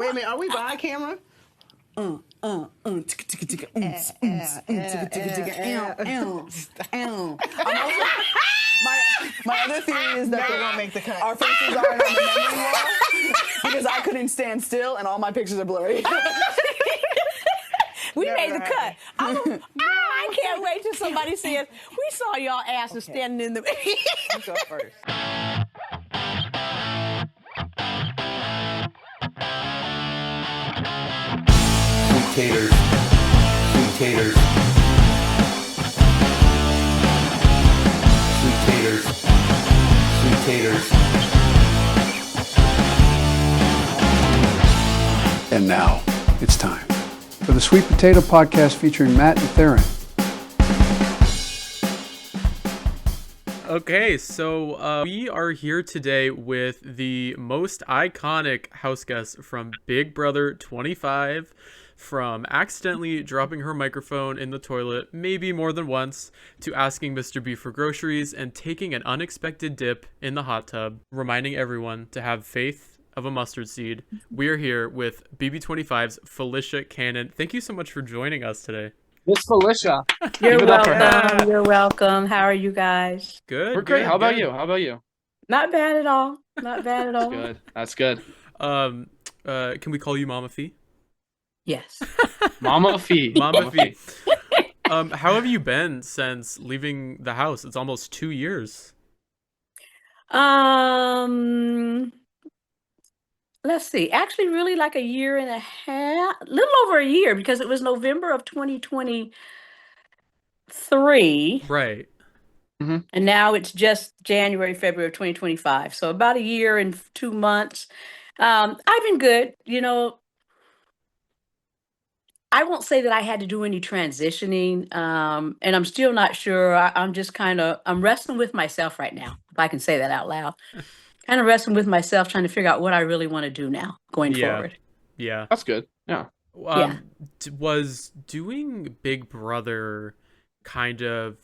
Wait a minute, are we by camera? My other theory is that they won't make the cut. Our faces aren't on the memory wall because I couldn't stand still and all my pictures are blurry. We made the cut. I can't wait till somebody says, we saw y'all asses standing in the... You go first. Taters, sweet taters, sweet taters, sweet taters. And now, it's time for the Sweet Potato Podcast featuring Matt and Theron. Okay, so we are here today with the most iconic house guest from Big Brother 25, from accidentally dropping her microphone in the toilet maybe more than once, to asking Mr. B for groceries and taking an unexpected dip in the hot tub, reminding everyone to have faith of a mustard seed. We are here with BB25's Felicia Cannon. Thank you so much for joining us today. Miss Felicia. You're welcome. You're welcome. How are you guys? Good. We're great. Good, How about good. you? How about you? Not bad at all. Not bad at all. Good. That's good. Can we call you Mama Fee? Yes. Mama Fee. Mama Fee. How have you been since leaving the house? It's almost 2 years. Let's see. Actually, really like a year and a half, a little over a year, because it was November of 2023. Right. And now it's just January, February of 2025. So about a year and 2 months. I've been good. You know, I won't say that I had to do any transitioning. And I'm still not sure. I'm just I'm wrestling with myself right now, if I can say that out loud. Kind of wrestling with myself, trying to figure out what I really want to do now going forward. Yeah. That's good. Yeah. Was doing Big Brother kind of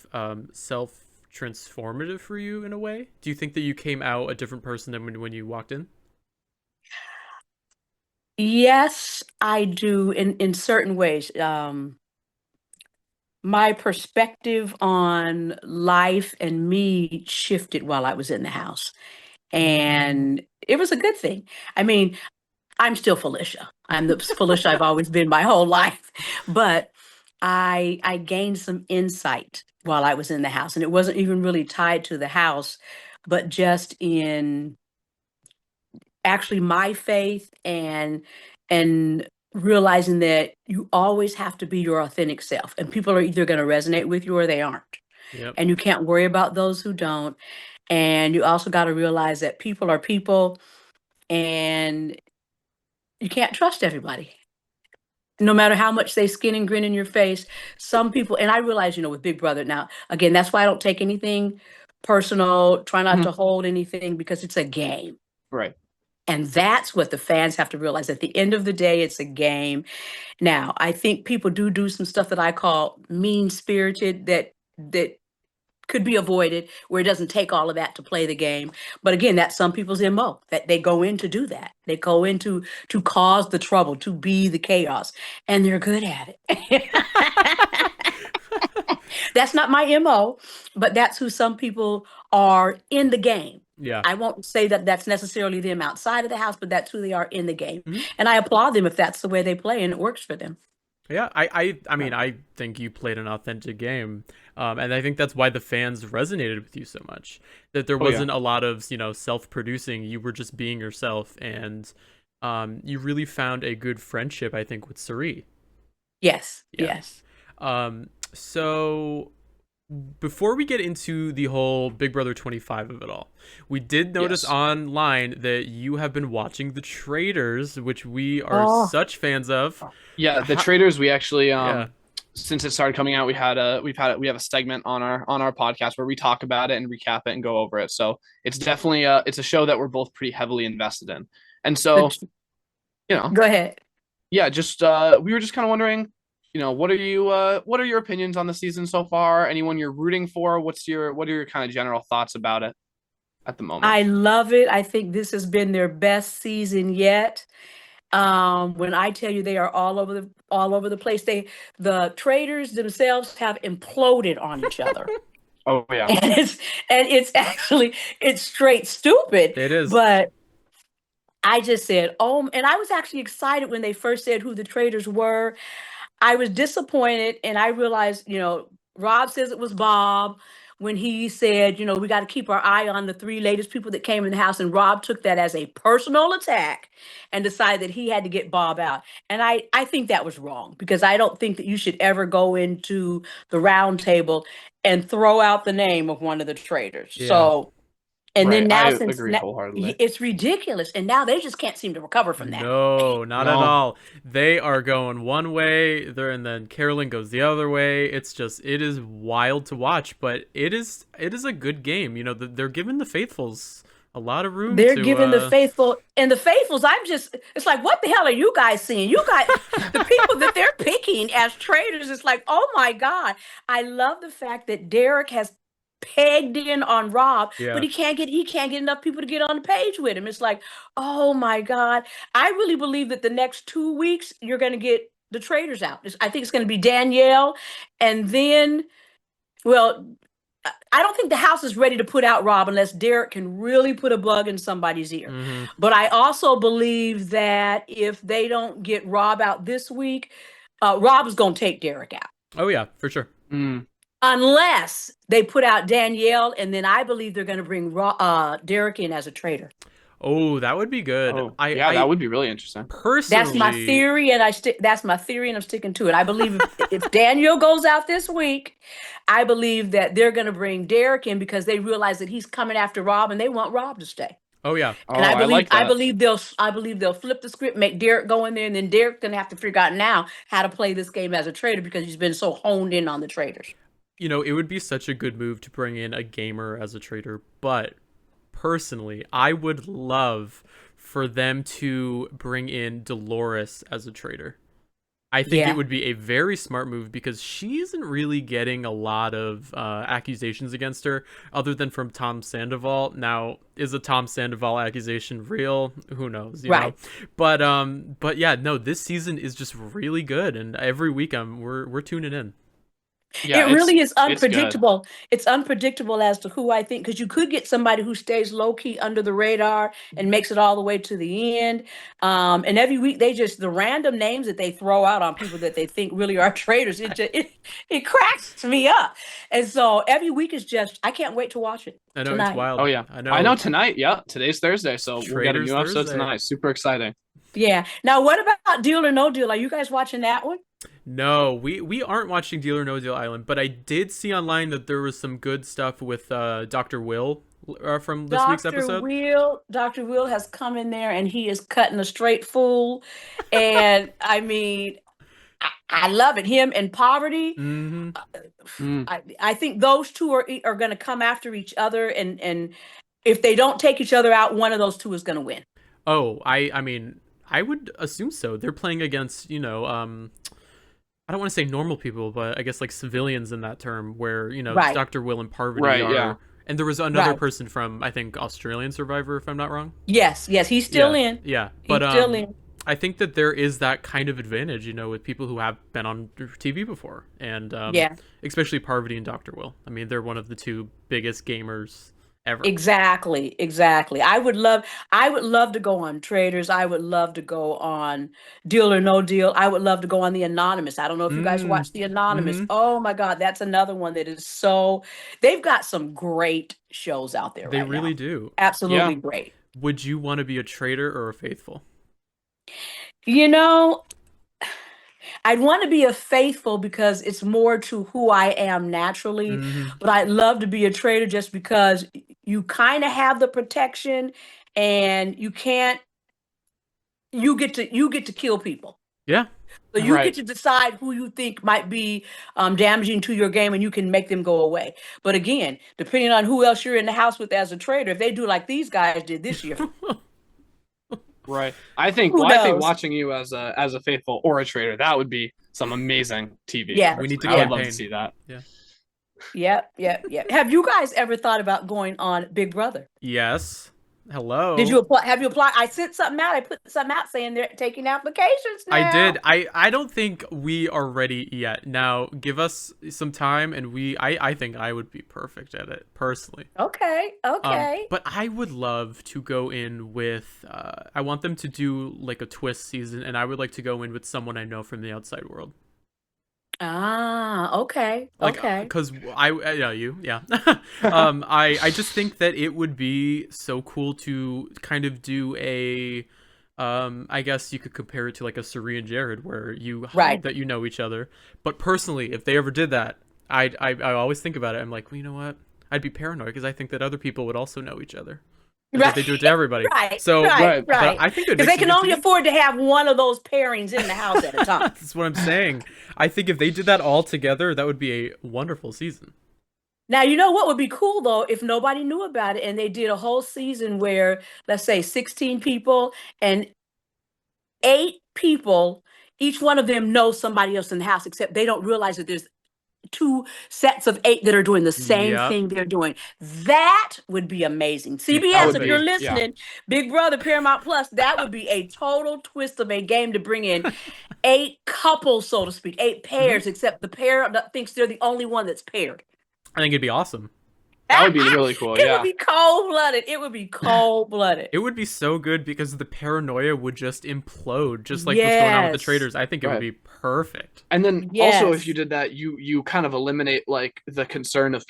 self-transformative for you in a way? Do you think that you came out a different person than when you walked in? Yes, I do in certain ways. My perspective on life and me shifted while I was in the house. And it was a good thing. I mean, I'm still Felicia. I'm the Felicia I've always been my whole life. But I gained some insight while I was in the house. And it wasn't even really tied to the house, but just in actually my faith and realizing that you always have to be your authentic self. And people are either going to resonate with you or they aren't. Yep. And you can't worry about those who don't. And you also got to realize that people are people and you can't trust everybody. No matter how much they skin and grin in your face, some people, and I realize, with Big Brother now, again, that's why I don't take anything personal, try not to hold anything because it's a game. Right. And that's what the fans have to realize. At the end of the day, it's a game. Now, I think people do some stuff that I call mean-spirited that could be avoided, where it doesn't take all of that to play the game. But again, that's some people's MO, that they go in to do that. They go in to cause the trouble, to be the chaos, and they're good at it. That's not my MO, but that's who some people are in the game. Yeah. I won't say that that's necessarily them outside of the house, but that's who they are in the game. And I applaud them if that's the way they play and it works for them. Yeah, I mean, I think you played an authentic game, and I think that's why the fans resonated with you so much. That there wasn't a lot of, self-producing. You were just being yourself, and you really found a good friendship, I think, with Cirie. Yes, Yeah. yes. So before we get into the whole Big Brother 25 of it all, we did notice online that you have been watching the Traitors, which we are such fans of. Yeah, the Traitors. We actually, since it started coming out, we have a segment on our podcast where we talk about it and recap it and go over it. So it's definitely it's a show that we're both pretty heavily invested in. And so, Go ahead. Yeah, just we were just kind of wondering, what are your opinions on the season so far? Anyone you're rooting for? What are your kind of general thoughts about it at the moment? I love it. I think this has been their best season yet. When I tell you they are all over the place, the Traitors themselves have imploded on each other. Oh yeah. And it's straight stupid. It is. But I just said, oh, and I was actually excited when they first said who the Traitors were. I was disappointed, and I realized, Rob says it was Bob when he said, we got to keep our eye on the 3 latest people that came in the house, and Rob took that as a personal attack and decided that he had to get Bob out. And I think that was wrong, because I don't think that you should ever go into the round table and throw out the name of one of the Traitors. Yeah. So, and then now, I since agree wholeheartedly. it's ridiculous, and now they just can't seem to recover from that. No, not at all. They are going one way there, and then Carolyn goes the other way. It is wild to watch, but it is a good game. They're giving the faithfuls a lot of room. They're giving the faithfuls, it's like, what the hell are you guys seeing? You guys, the people that they're picking as traitors, it's like, oh my God. I love the fact that Derek has pegged in on Rob, but he can't get enough people to get on the page with him. It's like, oh my God. I really believe that the next 2 weeks you're going to get the Traitors out. I think it's going to be Danielle, and then, well, I don't think the house is ready to put out Rob unless Derek can really put a bug in somebody's ear. Mm-hmm. But I also believe that if they don't get Rob out this week, Rob is going to take Derek out. Oh yeah, for sure. Unless they put out Danielle, and then I believe they're going to bring Derek in as a traitor. Oh, that would be good. That would be really interesting. Personally, that's my theory, and I'm sticking to it. I believe if Daniel goes out this week, I believe that they're going to bring Derek in because they realize that he's coming after Rob, and they want Rob to stay. Oh yeah, and I believe they'll flip the script, make Derek go in there, and then Derek's going to have to figure out now how to play this game as a traitor because he's been so honed in on the traitors. It would be such a good move to bring in a gamer as a traitor, but personally, I would love for them to bring in Dolores as a traitor. I think it would be a very smart move because she isn't really getting a lot of accusations against her other than from Tom Sandoval. Now, is a Tom Sandoval accusation real? Who knows? You know? But yeah, no, this season is just really good, and every week we're tuning in. Yeah, it really is unpredictable. It's unpredictable as to who I think, because you could get somebody who stays low key under the radar and makes it all the way to the end. And every week the random names that they throw out on people that they think really are traitors, it cracks me up. And so every week is I can't wait to watch it. I know tonight. It's wild. Oh yeah, I know tonight. Yeah, today's Thursday, so we'll get a new episode tonight. Super exciting. Yeah. Now, what about Deal or No Deal? Are you guys watching that one? No, we aren't watching Deal or No Deal Island, but I did see online that there was some good stuff with Dr. Will from this week's episode. Dr. Will has come in there and he is cutting a straight fool. And I mean, I love it. Him and Poverty. Mm-hmm. I think those two are going to come after each other. And if they don't take each other out, one of those two is going to win. Oh, I mean, I would assume so. They're playing against, I don't want to say normal people, but I guess like civilians in that term where, Dr. Will and Parvati are. Yeah. And there was another person from, I think, Australian Survivor, if I'm not wrong. Yes, he's still in. Yeah, but he's still in. I think that there is that kind of advantage, with people who have been on TV before. And especially Parvati and Dr. Will. I mean, they're one of the two biggest gamers ever. Exactly. I would love to go on Traitors. I would love to go on Deal or No Deal. I would love to go on The Anonymous. I don't know if you guys watch The Anonymous. Mm-hmm. Oh my God, that's another one that is they've got some great shows out there. They really do. Absolutely great. Would you want to be a traitor or a faithful? I'd want to be a faithful because it's more to who I am naturally, but I'd love to be a traitor just because you kind of have the protection and you get to kill people. Yeah. So you get to decide who you think might be damaging to your game and you can make them go away. But again, depending on who else you're in the house with as a traitor, if they do like these guys did this year. Right. I think watching you as a faithful or a traitor, that would be some amazing TV. Yeah. We need to I would love to see that. Yeah. Have you guys ever thought about going on Big Brother? Yes. Hello. Did you apply? Have you applied? I sent something out. I put something out saying they're taking applications now. I did. I don't think we are ready yet. Now, give us some time, and I think I would be perfect at it personally. Okay. But I would love to go in with. I want them to do like a twist season, and I would like to go in with someone I know from the outside world. Okay. Like, Okay. because yeah. I just think that it would be so cool to kind of do a. I guess you could compare it to like a Cirie and Jared, where you Right. that you know each other. But personally, if they ever did that, I always think about it. I'm like, well, you know what? I'd be paranoid because I think that other people would also know each other. And that they do it to everybody. Right. So, right. but I think Because they can only afford to have one of those pairings in the house at a time. That's what I'm saying. I think if they did that all together, that would be a wonderful season. Now, you know what would be cool, though, if nobody knew about it and they did a whole season where, let's say, 16 people and 8 people, each one of them knows somebody else in the house, except they don't realize that there's 2 sets of 8 that are doing the same thing they're doing. That would be amazing. CBS, if you're listening, Big Brother, Paramount Plus, that would be a total twist of a game to bring in 8 couples, so to speak, 8 pairs, except the pair that thinks they're the only one that's paired. I think it'd be awesome. That would be really cool. It would be cold-blooded. It would be cold-blooded. It would be so good because the paranoia would just implode, just like what's going on with the Traitors. I think it would be perfect. And then also, if you did that, you kind of eliminate like the concern of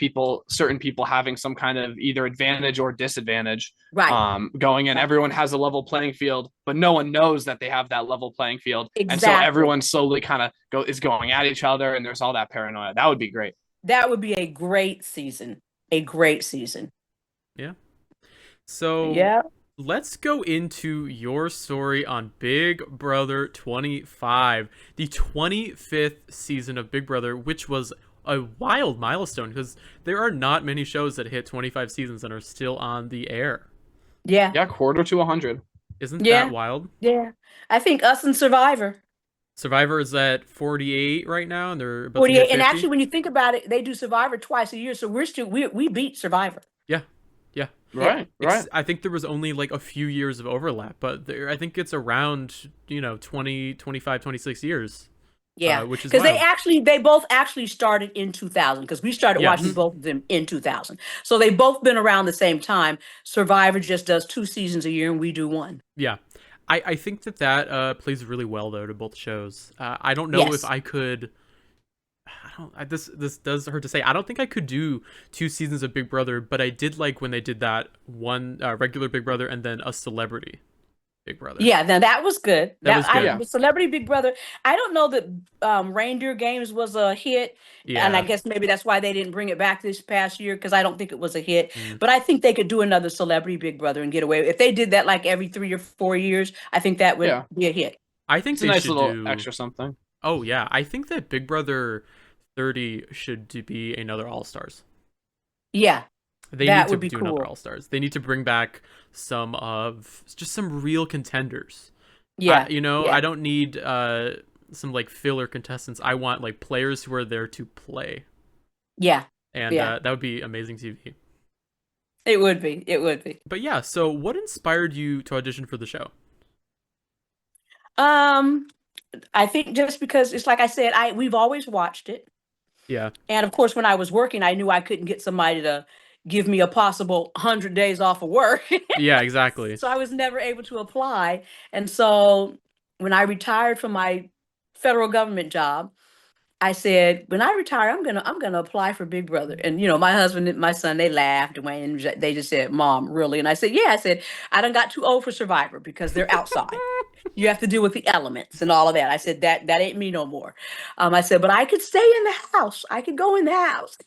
certain people having some kind of either advantage or disadvantage. Right. Going in, everyone has a level playing field, but no one knows that they have that level playing field, and so everyone slowly kind of is going at each other, and there's all that paranoia. That would be great. That would be a great season. A great season. Yeah. So let's go into your story on Big Brother 25, the 25th season of Big Brother, which was a wild milestone because there are not many shows that hit 25 seasons and are still on the air. Yeah. Yeah, quarter to 100. Isn't that wild? Yeah. I think us and Survivor. Survivor is at 48 right now, and they're about 48. And actually, when you think about it, they do Survivor twice a year, so we beat Survivor. Yeah. Right. I think there was only like a few years of overlap, but I think it's around 20, 25, 26 years. Yeah, which is because they both actually started in 2000 because we started watching both of them in 2000. So they've both been around the same time. Survivor just does 2 seasons a year, and we do 1. Yeah. I think that plays really well though to both shows. I don't know if I could. This does hurt to say. I don't think I could do 2 seasons of Big Brother, but I did like when they did that one regular Big Brother and then a celebrity Big Brother. Yeah, now that was good. That was good. Celebrity Big Brother. I don't know that Reindeer Games was a hit, and I guess maybe that's why they didn't bring it back this past year because I don't think it was a hit. But I think they could do another Celebrity Big Brother and get away. If they did that like every 3 or 4 years, I think that would be a hit. I think it's a nice little extra something. Oh yeah, I think that Big Brother 30 should be another All Stars. Yeah. They need to do another All Stars. They need to bring back some real contenders. Yeah. I don't need some like filler contestants. I want like players who are there to play. Yeah. And that would be amazing TV. It would be. It would be. But yeah, so what inspired you to audition for the show? I think just because it's like I said, we've always watched it. Yeah. And of course, when I was working, I knew I couldn't get somebody to give me a possible 100 days off of work. Yeah, exactly. So I was never able to apply. And so when I retired from my federal government job, I said, when I retire, I'm gonna apply for Big Brother. And my husband and my son, they laughed and they just said, "Mom, really?" And I said, "Yeah." I said, "I done got too old for Survivor because they're outside. You have to deal with the elements and all of that." I said, that ain't me no more. I said, "But I could stay in the house. I could go in the house."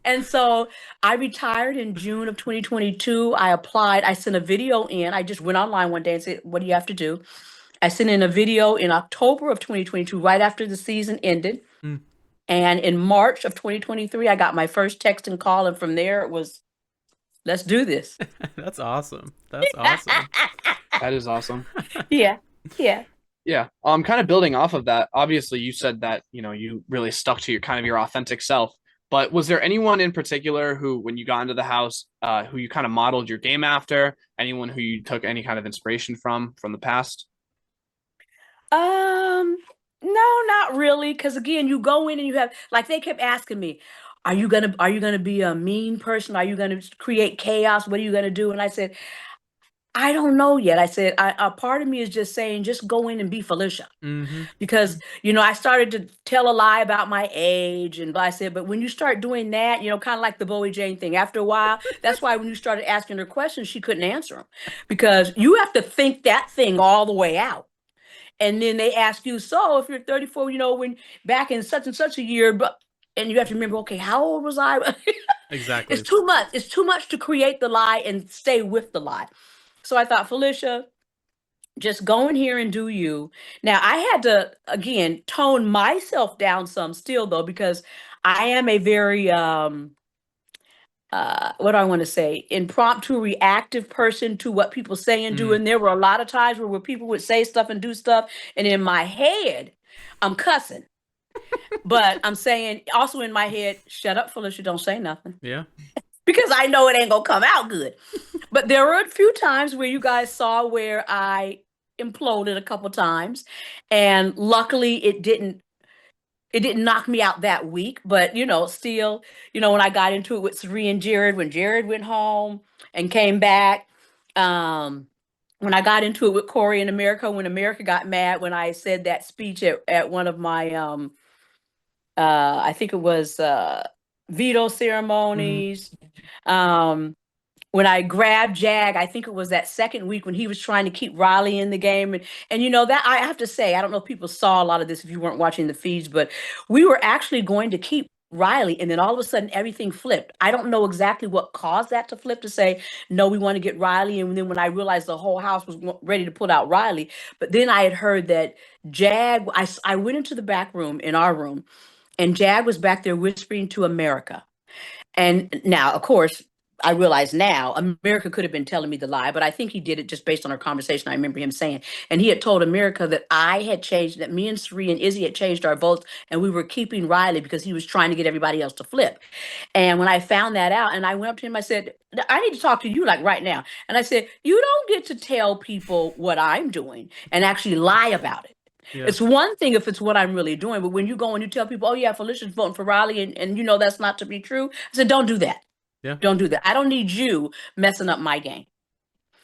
And so I retired in June of 2022. I applied. I sent a video in. I just went online one day and said, "What do you have to do?" I sent in a video in October of 2022, right after the season ended. And in March of 2023, I got my first text and call. And from there, it was, let's do this. That's awesome. That's awesome. That is awesome. Yeah. Kind of building off of that. Obviously, you said that you really stuck to your authentic self. But was there anyone in particular who, when you got into the house, who you kind of modeled your game after? Anyone who you took any kind of inspiration from the past? No, not really. Because again, you go in and you have like they kept asking me, are you gonna be a mean person? Are you gonna create chaos? What are you gonna do? And I said, I don't know yet. I said, a part of me is just saying, just go in and be Felicia. Mm-hmm. Because, I started to tell a lie about my age and I said, but when you start doing that, kind of like the Bowie Jane thing, after a while, that's why when you started asking her questions, she couldn't answer them because you have to think that thing all the way out. And then they ask you, so if you're 34, when back in such and such a year, and you have to remember, okay, how old was I? Exactly. It's too much. It's too much to create the lie and stay with the lie. So I thought, Felicia, just go in here and do you. Now, I had to, again, tone myself down some still, though, because I am a very, what do I want to say, impromptu, reactive person to what people say and do. And there were a lot of times where people would say stuff and do stuff. And in my head, I'm cussing. But I'm saying also in my head, shut up, Felicia, don't say nothing. Yeah. Because I know it ain't going to come out good. But there were a few times where you guys saw where I imploded a couple times, and luckily it didn't knock me out that week. But still, when I got into it with Cirie and Jared, when Jared went home and came back, when I got into it with Corey in America, when America got mad when I said that speech at one of my I think it was veto ceremonies. When I grabbed Jag, I think it was that second week when he was trying to keep Riley in the game. And that I have to say, I don't know if people saw a lot of this if you weren't watching the feeds, but we were actually going to keep Riley. And then all of a sudden everything flipped. I don't know exactly what caused that to flip to say, no, we want to get Riley. And then when I realized the whole house was ready to put out Riley, but then I had heard that Jag, I went into the back room in our room and Jag was back there whispering to America. And now, of course, I realize now America could have been telling me the lie, but I think he did it just based on our conversation. I remember him saying, and he had told America that I had changed, that me and Cirie and Izzy had changed our votes, and we were keeping Riley because he was trying to get everybody else to flip. And when I found that out, and I went up to him, I said, I need to talk to you like right now. And I said, you don't get to tell people what I'm doing and actually lie about it. Yeah. It's one thing if it's what I'm really doing, but when you go and you tell people, oh yeah, Felicia's voting for Riley, and that's not to be true, I said, don't do that. Yeah. Don't do that. I don't need you messing up my game.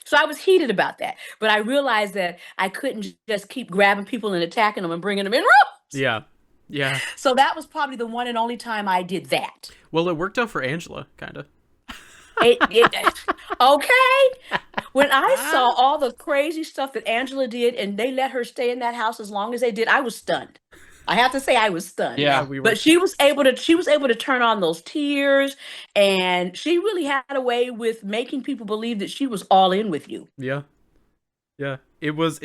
So I was heated about that, but I realized that I couldn't just keep grabbing people and attacking them and bringing them in rooms. Yeah. Yeah. So that was probably the one and only time I did that. Well, it worked out for Angela, kind of. Okay. When I saw all the crazy stuff that Angela did and they let her stay in that house as long as they did, I was stunned. I have to say I was stunned. Yeah, but she was able to turn on those tears, and she really had a way with making people believe that she was all in with you. Yeah. Yeah. It was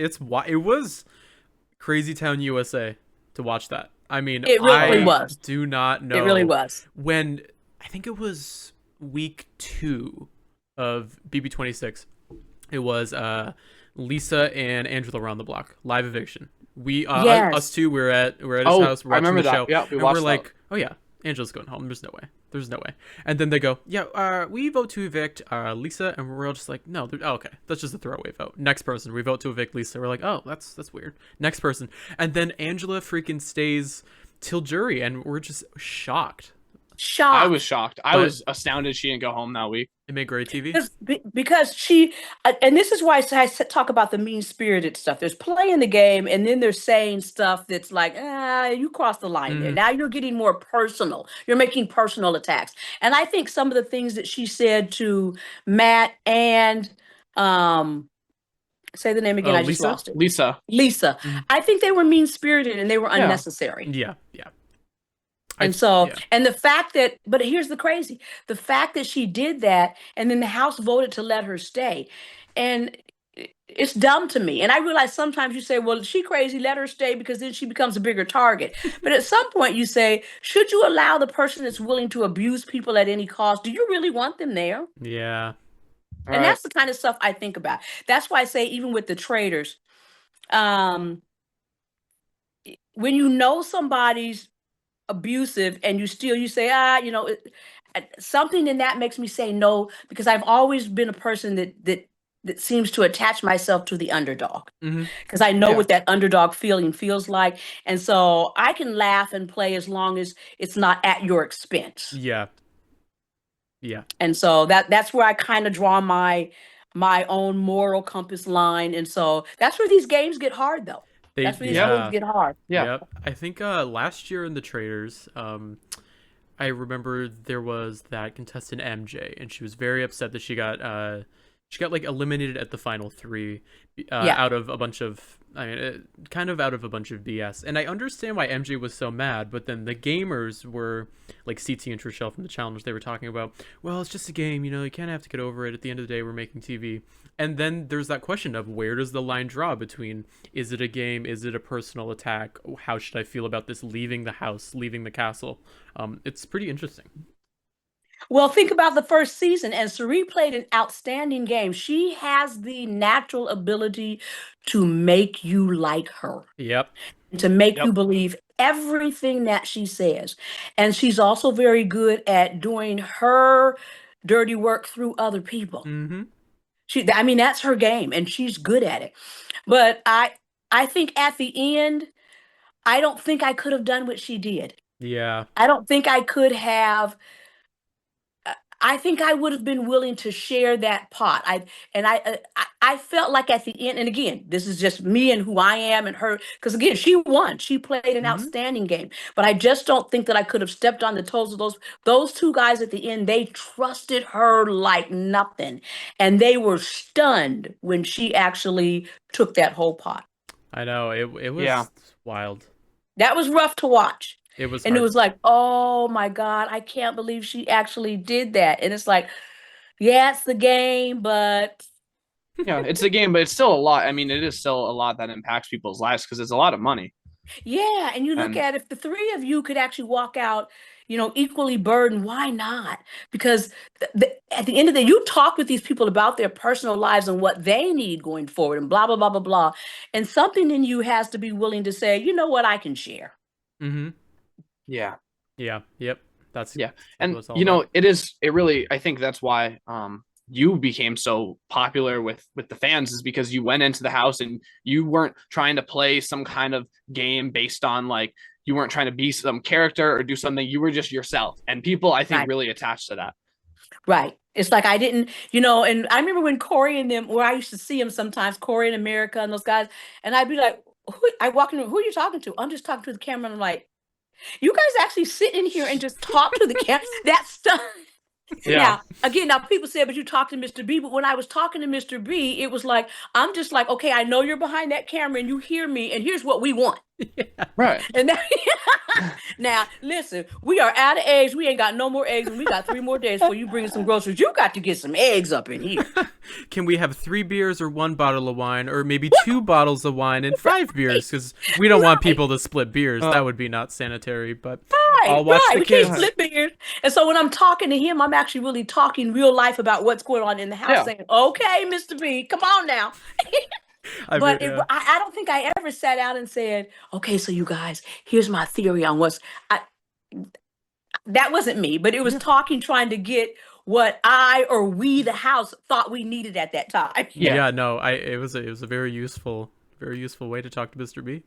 Crazy Town USA to watch that. I mean, it really was. Do not know. It really was. When I think it was week 2 of BB26, it was Lisa and Angela were on the block, live eviction. We yes. Us two, we're at his house. We're watching the show. Yeah, and we're like, oh yeah, Angela's going home. There's no way. And then they go, yeah, we vote to evict Lisa, and we're all just like, no, okay, that's just a throwaway vote. Next person, we vote to evict Lisa. We're like, oh, that's weird. Next person, and then Angela freaking stays till jury, and we're just shocked. I was shocked. I was astounded she didn't go home that week. It made great TV. Because she, and this is why I talk about the mean-spirited stuff. There's play in the game, and then they're saying stuff that's like, you crossed the line there. Now you're getting more personal. You're making personal attacks. And I think some of the things that she said to Matt and, say the name again, I just lost it. Lisa. I think they were mean-spirited and they were unnecessary. Yeah. And the fact that, but here's the fact that she did that and then the house voted to let her stay. And it's dumb to me. And I realize sometimes you say, well, she crazy, let her stay because then she becomes a bigger target. But at some point you say, should you allow the person that's willing to abuse people at any cost? Do you really want them there? Yeah. And that's the kind of stuff I think about. That's why I say, even with the Traitors, when you know somebody's abusive and you say, something in that makes me say no, because I've always been a person that seems to attach myself to the underdog, because I know what that underdog feeling feels like. And so I can laugh and play as long as it's not at your expense. Yeah. Yeah. And so that's where I kind of draw my own moral compass line. And so that's where these games get hard, though. That's where these games get hard. Yeah. Yep. I think last year in the Traitors, I remember there was that contestant MJ, and she was very upset that she got like eliminated at the final 3 out of a bunch of kind of out of a bunch of BS. And I understand why MJ was so mad, but then the gamers were like CT and Trishelle from the challenge. They were talking about, well, it's just a game, you can't have to get over it. At the end of the day, we're making TV. And then there's that question of, where does the line draw between, is it a game? Is it a personal attack? How should I feel about this leaving the house, leaving the castle? It's pretty interesting. Well, think about the first season, and Cirie played an outstanding game. She has the natural ability to make you like her. Yep. To make you believe everything that she says. And she's also very good at doing her dirty work through other people. That's her game, and she's good at it. But I think at the end, I don't think I could have done what she did. Yeah. I don't think I could have. I think I would have been willing to share that pot. I felt like at the end, and again, this is just me and who I am and her, because again, she won. She played an outstanding game. But I just don't think that I could have stepped on the toes of those 2 guys at the end. They trusted her like nothing. And they were stunned when she actually took that whole pot. I know. It was wild. That was rough to watch. It was and hard. It was like, oh my God, I can't believe she actually did that. And it's like, yeah, it's the game, but it's the game, but it's still a lot. I mean, it is still a lot that impacts people's lives, because it's a lot of money. Yeah, and you look at, if the 3 of you could actually walk out, equally burdened, why not? Because at the end of the day, you talk with these people about their personal lives and what they need going forward and blah, blah, blah, blah, blah. And something in you has to be willing to say, you know what, I can share. Yeah. Yep. That's and what it's all about. it really, I think that's why you became so popular with the fans, is because you went into the house and you weren't trying to play some kind of game based on, like, you weren't trying to be some character or do something. You were just yourself, and people, I think, really attached to that. Right. It's like I didn't, and I remember when Corey and them, where I used to see them sometimes, Corey and America and those guys, and I'd be like, I walk in, who are you talking to? I'm just talking to the camera. And I'm like, you guys actually sit in here and just talk to the camera? That stuff. Yeah. Now people say, but you talk to Mr. B. But when I was talking to Mr. B, it was like, I'm just like, okay, I know you're behind that camera and you hear me, and here's what we want. Right. And now, listen, we are out of eggs. We ain't got no more eggs, and we got 3 more days before you bring some groceries. You got to get some eggs up in here. Can we have 3 beers or 1 bottle of wine, or maybe 2 bottles of wine and 5 beers? Because we don't want people to split beers. That would be not sanitary. But I'll watch the kids. We can't split beers. And so when I'm talking to him, I'm actually really talking real life about what's going on in the house. Saying, okay, Mr. B, come on now. I don't think I ever sat out and said, okay, so you guys, here's my theory on that wasn't me, but it was talking, trying to get what I or we, the house, thought we needed at that time. It was a very useful way to talk to Mr. B.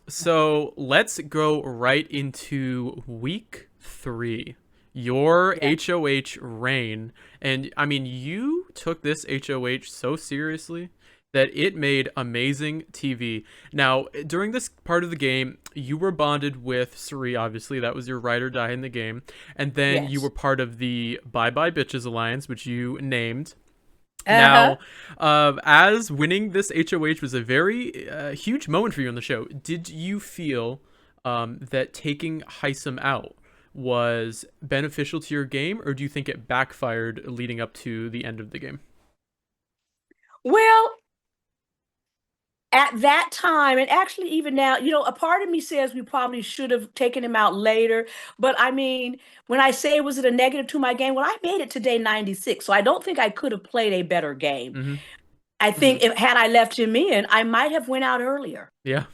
So let's go right into week 3. Your HOH reign. And I mean, you took this HOH so seriously that it made amazing TV. Now, during this part of the game, you were bonded with Cirie, obviously. That was your ride or die in the game. And then you were part of the Bye Bye Bitches Alliance, which you named. Now, as winning this HOH was a very huge moment for you on the show, did you feel that taking Hisam out was beneficial to your game, or do you think it backfired leading up to the end of the game? Well, at that time, and actually even now, a part of me says we probably should have taken him out later. But I mean, when I say, was it a negative to my game? Well, I made it to day 96, so I don't think I could have played a better game. I think had I left him in, I might have went out earlier. Yeah.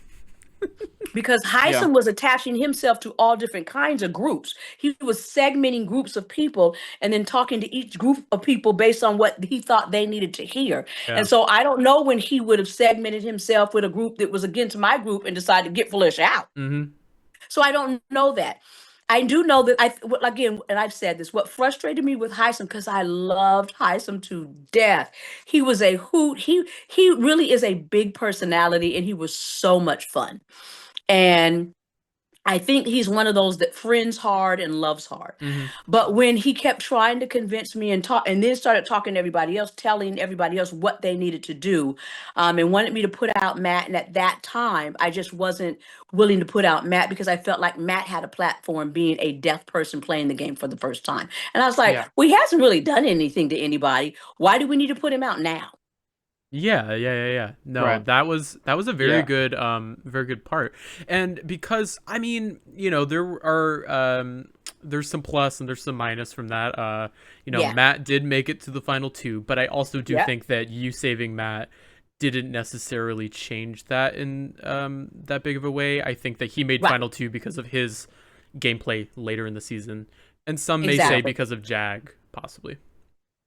because Heisem was attaching himself to all different kinds of groups. He was segmenting groups of people and then talking to each group of people based on what he thought they needed to hear. Yeah. And so I don't know when he would have segmented himself with a group that was against my group and decided to get Felicia out. Mm-hmm. So I don't know that. I do know that again, and I've said this, what frustrated me with Heisem, because I loved Heisem to death. He was a hoot. He really is a big personality, and he was so much fun. And I think he's one of those that friends hard and loves hard. Mm-hmm. But when he kept trying to convince me and talk, and then started talking to everybody else, telling everybody else what they needed to do, and wanted me to put out Matt. And at that time, I just wasn't willing to put out Matt because I felt like Matt had a platform being a deaf person playing the game for the first time. And I was like, well, he hasn't really done anything to anybody. Why do we need to put him out now? Yeah. No, Right. that was a very good part. And because I mean, there are there's some plus and there's some minus from that. Matt did make it to the final two, but I also do think that you saving Matt didn't necessarily change that in that big of a way. I think that he made final two because of his gameplay later in the season, and some may say because of Jag, possibly.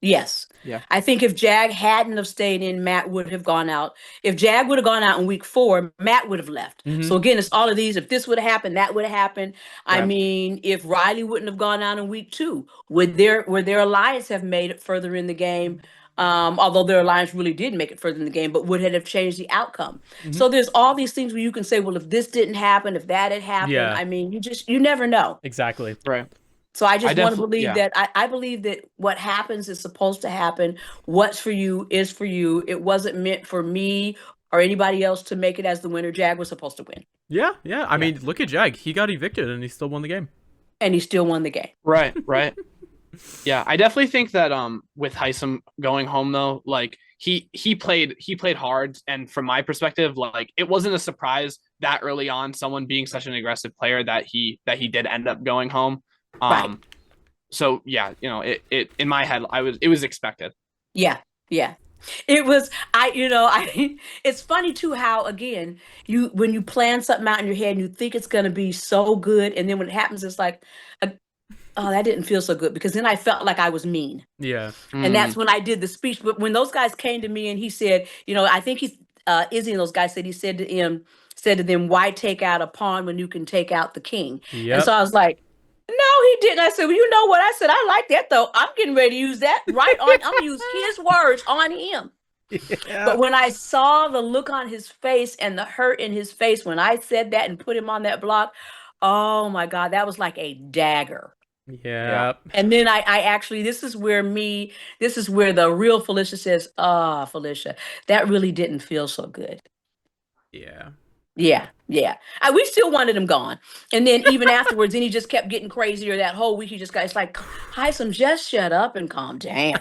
Yes. Yeah. I think if Jag hadn't have stayed in, Matt would have gone out. If Jag would have gone out in week 4, Matt would have left. Mm-hmm. So again, it's all of these. If this would have happened, that would have happened. Right. I mean, if Riley wouldn't have gone out in week 2, would their alliance have made it further in the game? Although their alliance really did make it further in the game, but would it have changed the outcome? Mm-hmm. So there's all these things where you can say, well, if this didn't happen, if that had happened, I mean, you never know. Exactly. Right. So I just want to believe that I believe that what happens is supposed to happen. What's for you is for you. It wasn't meant for me or anybody else to make it as the winner. Jag was supposed to win. Yeah. I mean, look at Jag. He got evicted and he still won the game. And he still won the game. Right. Yeah, I definitely think that with Heisem going home though, like he played hard, and from my perspective, like it wasn't a surprise that early on someone being such an aggressive player that he did end up going home. Right. So yeah, it in my head it was expected. Yeah. It was it's funny too how again when you plan something out in your head and you think it's gonna be so good, and then when it happens it's like oh, that didn't feel so good, because then I felt like I was mean. Yeah. And that's when I did the speech. But when those guys came to me and he said, I think Izzy and those guys said, he said to them, why take out a pawn when you can take out the king? Yep. And so I was like, no, he didn't. I said, well, you know what? I said, I like that though. I'm getting ready to use that right on. I'm gonna use his words on him. Yeah. But when I saw the look on his face and the hurt in his face when I said that and put him on that block, oh my God, that was like a dagger. Yeah. And then I actually, this is where the real Felicia says, Felicia, that really didn't feel so good. Yeah. We still wanted him gone. And then even afterwards, then he just kept getting crazier that whole week. He just got, it's like, Heisem, just shut up and calm down.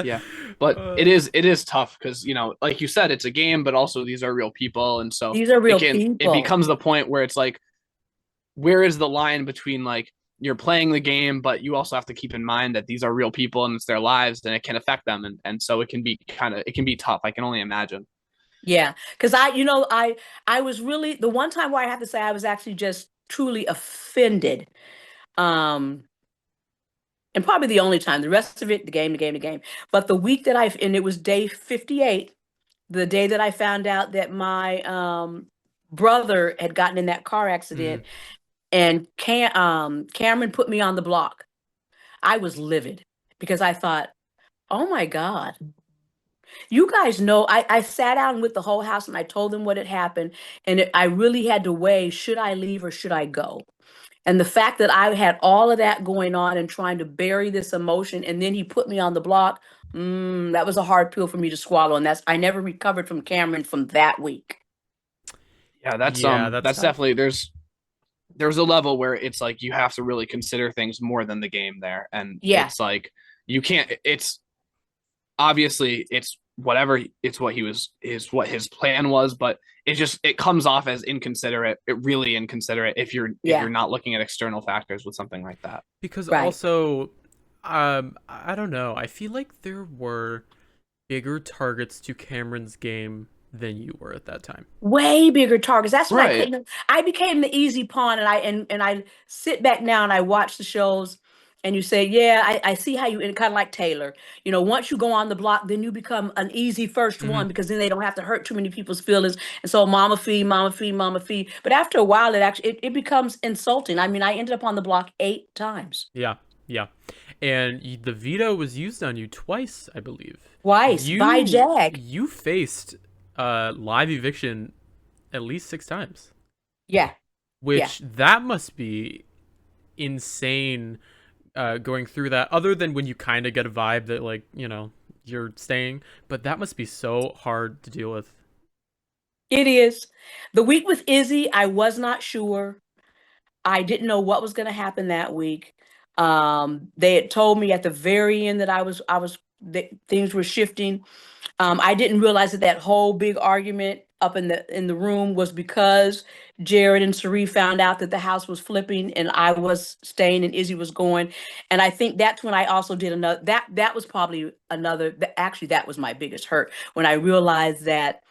Yeah. But it is tough because, like you said, it's a game, but also these are real people. And so these are real people. It becomes the point where it's like, where is the line between like you're playing the game, but you also have to keep in mind that these are real people and it's their lives and it can affect them. And so it can be tough. I can only imagine. Yeah. Cause I was really, the one time where I have to say I was actually just truly offended. And probably the only time, the rest of it, the game. But the week that and it was day 58, the day that I found out that my brother had gotten in that car accident. And Cameron put me on the block. I was livid because I thought, oh my God, you guys know, I sat down with the whole house and I told them what had happened. And I really had to weigh, should I leave or should I go? And the fact that I had all of that going on and trying to bury this emotion, and then he put me on the block, that was a hard pill for me to swallow. And I never recovered from Cameron from that week. Yeah, that's definitely, there's a level where it's like you have to really consider things more than the game there. And it's like you can't, it's obviously it's whatever, it's what what his plan was, but it comes off as inconsiderate, really inconsiderate if you're not looking at external factors with something like that. Because also I don't know, I feel like there were bigger targets to Cameron's game than you were at that time. Way bigger targets. That's what Right. I became the easy pawn, and I sit back now and I watch the shows, and you say, yeah, I see how you, and kind of like Taylor, once you go on the block, then you become an easy first one, because then they don't have to hurt too many people's feelings. And so mama fee, mama fee, mama fee. But after a while, it becomes insulting. I mean, I ended up on the block 8 times. Yeah. And the veto was used on you twice, I believe. Twice by Jag. You faced live eviction at least 6 times. Yeah. Which that must be insane going through that, other than when you kind of get a vibe that, like, you're staying. But that must be so hard to deal with. It is. The week with Izzy, I was not sure. I didn't know what was going to happen that week. They had told me at the very end that things were shifting. I didn't realize that whole big argument up in the room was because Jared and Cirie found out that the house was flipping and I was staying and Izzy was going. And I think that's when I also did another, that was probably another, actually that was my biggest hurt, when I realized that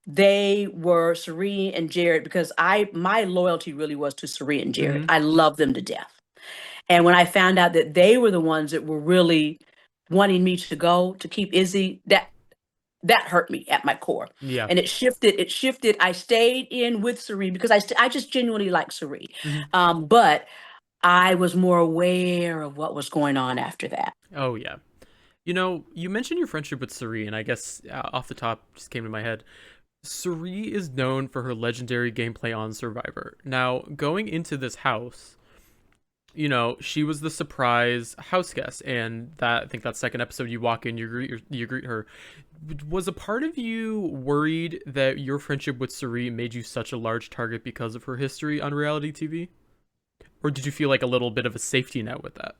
they were Cirie and Jared, because my loyalty really was to Cirie and Jared. I love them to death. And when I found out that they were the ones that were really wanting me to go to keep Izzy, that hurt me at my core. Yeah. And it shifted. I stayed in with Cirie because I just genuinely like Cirie. But I was more aware of what was going on after that. Oh, yeah. You mentioned your friendship with Cirie, and I guess off the top just came to my head. Cirie is known for her legendary gameplay on Survivor. Now, going into this house, she was the surprise house guest, and I think that second episode, you walk in, you greet her. Was a part of you worried that your friendship with Cirie made you such a large target because of her history on reality TV? Or did you feel like a little bit of a safety net with that?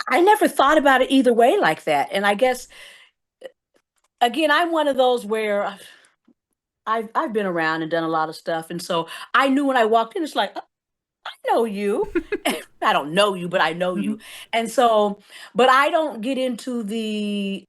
I never thought about it either way like that. And I guess, again, I'm one of those where I've been around and done a lot of stuff. And so I knew when I walked in, it's like, I know you. I don't know you, but I know you. And so, but I don't get into the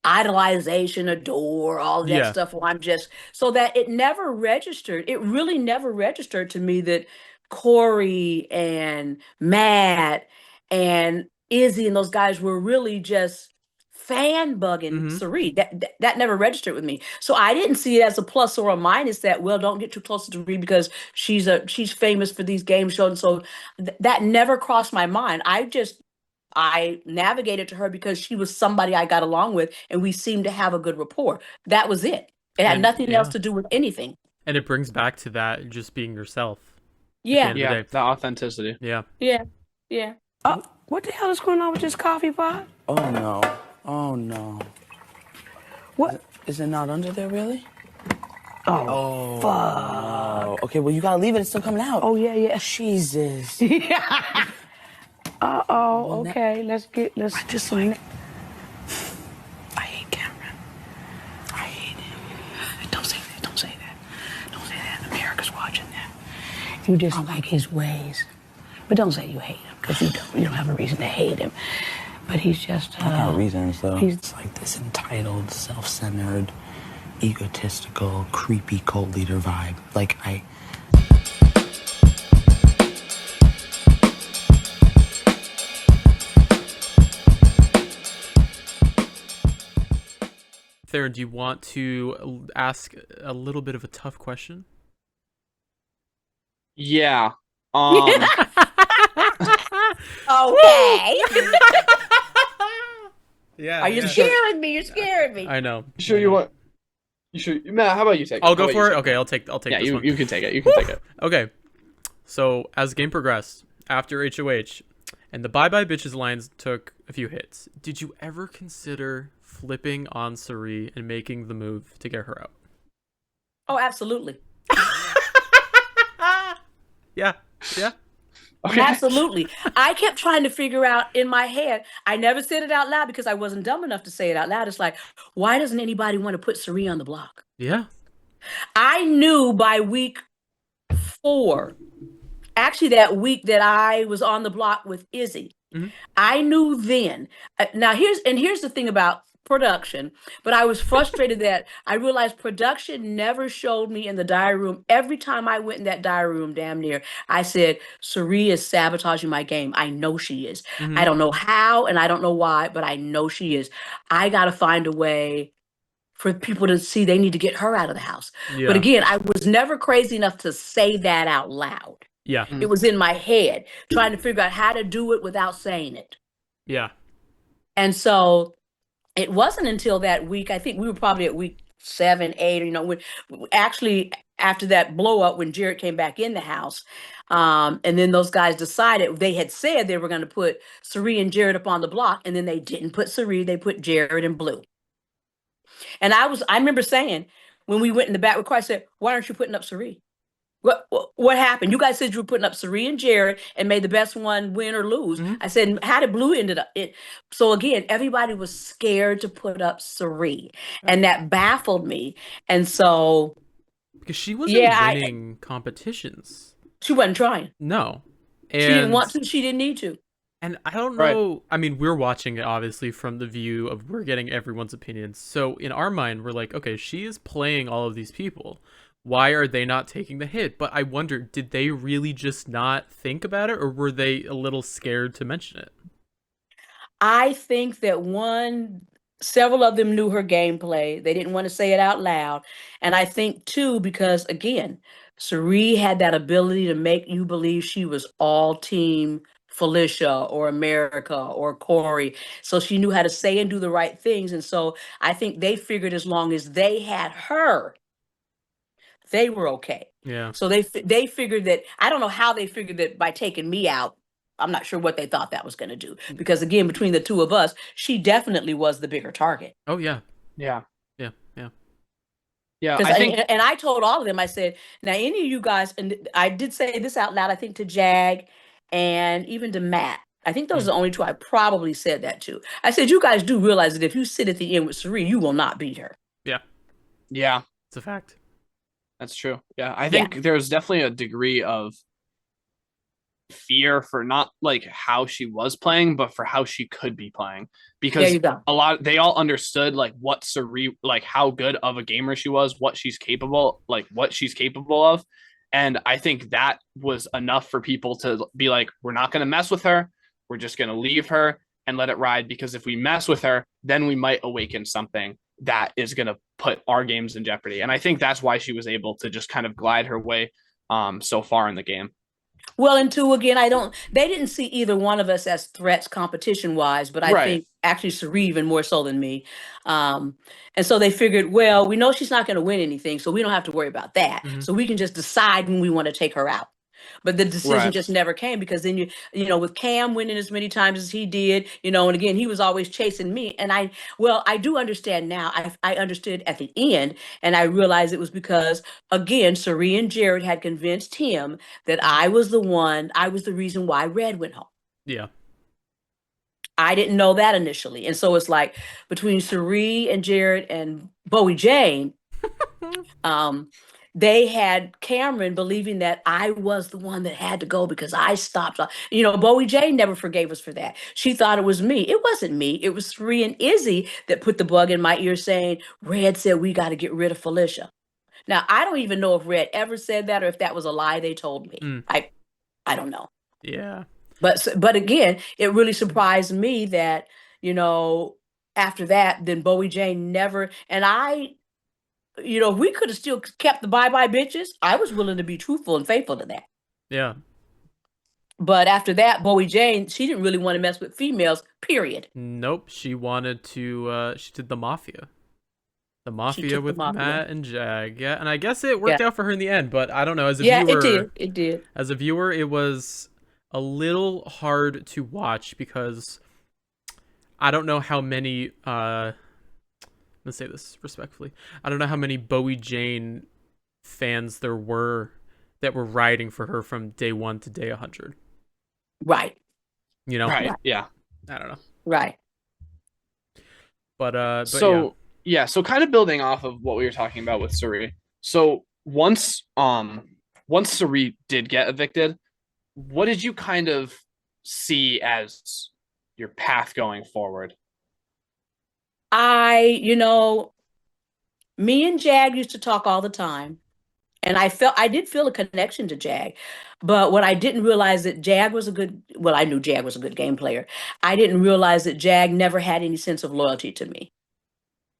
idolization, adore, all that stuff. Well, I'm just, so that it never registered. It really never registered to me that Corey and Matt and Izzy and those guys were really just fan bugging Cirie. That never registered with me. So I didn't see it as a plus or a minus that, well, don't get too close to Cirie because she's famous for these game shows. And so that never crossed my mind. I navigated to her because she was somebody I got along with and we seemed to have a good rapport. That was it. It had nothing else to do with anything. And it brings back to that, just being yourself. Yeah. Yeah, the authenticity. Yeah. Yeah. What the hell is going on with this coffee pot? Oh no. What? Is it not under there, really? Oh, fuck. Okay, well, you gotta leave it. It's still coming out. Oh, yeah. Jesus. Uh-oh, okay. Let's Just so I hate Cameron. I hate him. Don't say that. Don't say that. America's watching that. You just don't like his ways. But don't say you hate him, because you don't. You don't have a reason to hate him. But he's just... I got reasons, though. He's like this entitled, self-centered, egotistical, creepy cult leader vibe. Like, Theron, do you want to ask a little bit of a tough question? Yeah. Okay. Yeah. Are you scaring me? You're scaring me. I know. You sure, Matt? How about you take it? I'll go for it. Okay, I'll take Yeah, this one. you can take it. You can take it. Okay. So as the game progressed, after HOH, and the Bye Bye Bitches lines took a few hits, did you ever consider flipping on Cirie and making the move to get her out? Oh, absolutely. Yeah. Okay. Absolutely. I kept trying to figure out in my head. I never said it out loud because I wasn't dumb enough to say it out loud. It's like, why doesn't anybody want to put Cirie on the block? Yeah. I knew by week 4, actually that week that I was on the block with Izzy, I knew then. Now here's the thing about production, but I was frustrated that I realized production never showed me in the diary room. Every time I went in that diary room, damn near, I said, Cirie is sabotaging my game. I know she is. I don't know how and I don't know why, but I know she is. I got to find a way for people to see they need to get her out of the house. But Yeah. again, I was never crazy enough to say that out loud. Yeah. It was in my head, trying to figure out how to do it without saying it. Yeah. And so it wasn't until that week, I think we were probably at week 7, 8, when actually after that blow up, when Jared came back in the house, and then those guys decided, they had said they were going to put Cirie and Jared up on the block, and then they didn't put Cirie, they put Jared and Blue. And I remember saying, when we went in the back with Christ, I said, why aren't you putting up Cirie? What happened? You guys said you were putting up Cirie and Jared and made the best one win or lose. I said, how did Blue ended up? So again, everybody was scared to put up Cirie, and that baffled me. And so, because she wasn't winning competitions. She wasn't trying. No, she didn't want to. She didn't need to. And I don't know. Right. I mean, we're watching it obviously from the view of we're getting everyone's opinions. So in our mind, we're like, okay, she is playing all of these people. Why are they not taking the hit? But I wonder, did they really just not think about it, or were they a little scared to mention it? I think that several of them knew her gameplay. They didn't want to say it out loud. And I think too, because again, Cirie had that ability to make you believe she was all team Felicia or America or Corey. So she knew how to say and do the right things. And so I think they figured as long as they had her, they were okay. Yeah. So they figured that, I don't know how they figured that by taking me out, I'm not sure what they thought that was going to do. Because again, between the two of us, she definitely was the bigger target. Oh, yeah. Yeah. Yeah. Yeah. Yeah. I think, and I told all of them, I said, now any of you guys, and I did say this out loud, I think to Jag and even to Matt. I think those are the only two I probably said that to. I said, you guys do realize that if you sit at the end with Cirie, you will not beat her. Yeah. Yeah. It's a fact. That's true. Yeah. I think there's definitely a degree of fear for not like how she was playing, but for how she could be playing, because they all understood like what Cirie, like how good of a gamer she was, what she's capable of. And I think that was enough for people to be like, we're not going to mess with her. We're just going to leave her and let it ride, because if we mess with her, then we might awaken something that is going to put our games in jeopardy. And I think that's why she was able to just kind of glide her way so far in the game. Well, and two, again, they didn't see either one of us as threats competition wise, but I think actually Cirie even more so than me. And so they figured, well, we know she's not going to win anything, so we don't have to worry about that. So we can just decide when we want to take her out. But the decision just never came, because then you with Cam winning as many times as he did, and again, he was always chasing me. And I do understand now. I understood at the end, and I realized it was because, again, Cirie and Jared had convinced him that I was the reason why Red went home. Yeah. I didn't know that initially. And so it's like between Cirie and Jared and Bowie Jane, they had Cameron believing that I was the one that had to go because I stopped. Bowie Jane never forgave us for that. She thought it was me. It wasn't me. It was Cirie and Izzy that put the bug in my ear saying, Red said we got to get rid of Felicia. Now, I don't even know if Red ever said that or if that was a lie they told me. I don't know. Yeah. But again, it really surprised me that, after that, then Bowie Jane never, and we could have still kept the bye-bye bitches. I was willing to be truthful and faithful to that. Yeah. But after that, Bowie Jane, she didn't really want to mess with females, period. Nope. She wanted to, she did the Mafia. The Mafia with Matt and Jag. Yeah. And I guess it worked out for her in the end, but I don't know. As a viewer, it did. As a viewer, it was a little hard to watch because I don't know how many, let's say this respectfully, I don't know how many Bowie Jane fans there were that were riding for her from day 1 to day 100. Right. Right. Yeah. I don't know. Right. But so kind of building off of what we were talking about with Cirie. So once Cirie did get evicted, what did you kind of see as your path going forward? Me and Jag used to talk all the time. And I did feel a connection to Jag. But what I didn't realize that I knew Jag was a good game player. I didn't realize that Jag never had any sense of loyalty to me.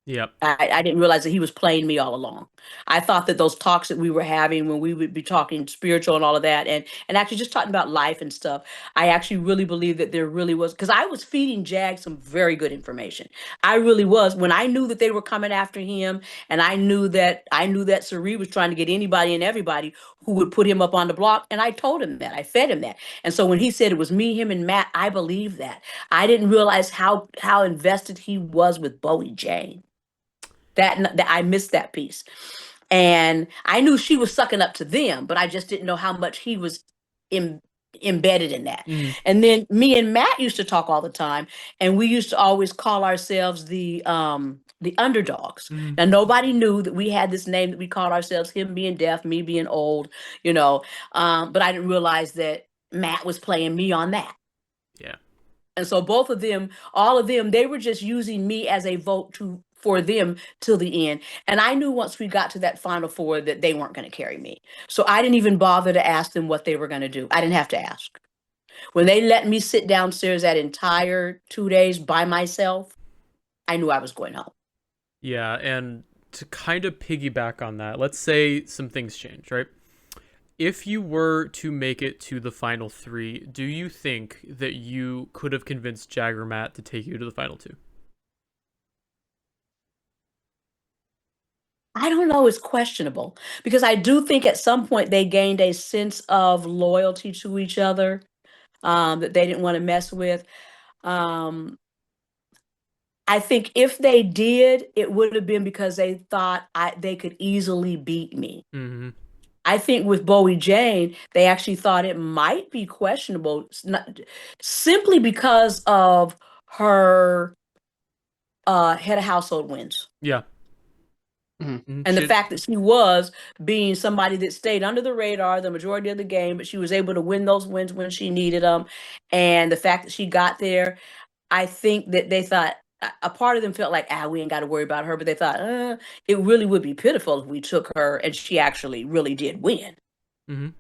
Yep. I didn't realize that he was playing me all along. I thought that those talks that we were having when we would be talking spiritual and all of that, and actually just talking about life and stuff, I actually really believe that there really was, because I was feeding Jag some very good information. I really was. When I knew that they were coming after him, and I knew that Cirie was trying to get anybody and everybody who would put him up on the block, and I told him that. I fed him that. And so when he said it was me, him, and Matt, I believed that. I didn't realize how invested he was with Bowie Jane. That I missed that piece. And I knew she was sucking up to them, but I just didn't know how much he was embedded in that. And then me and Matt used to talk all the time, and we used to always call ourselves the underdogs. Now nobody knew that we had this name that we called ourselves, him being deaf, me being old, but I didn't realize that Matt was playing me on that. Yeah. And so both of them, all of them, they were just using me as a vote for them till the end. And I knew once we got to that Final Four that they weren't going to carry me. So I didn't even bother to ask them what they were going to do. I didn't have to ask. When they let me sit downstairs that entire 2 days by myself, I knew I was going home. Yeah, and to kind of piggyback on that, let's say some things change, right? If you were to make it to the final three, do you think that you could have convinced Jag or Matt to take you to the final two? I don't know, it's questionable, because I do think at some point they gained a sense of loyalty to each other that they didn't want to mess with. Um, I think if they did, it would have been because they thought they could easily beat me. Mm-hmm. I think with Bowie Jane, they actually thought it might be questionable, simply because of her head of household wins. Yeah. And the fact that she was being somebody that stayed under the radar the majority of the game, but she was able to win those wins when she needed them. And the fact that she got there, I think that they thought, a part of them felt like, we ain't got to worry about her. But they thought, it really would be pitiful if we took her and she actually really did win. Mm-hmm.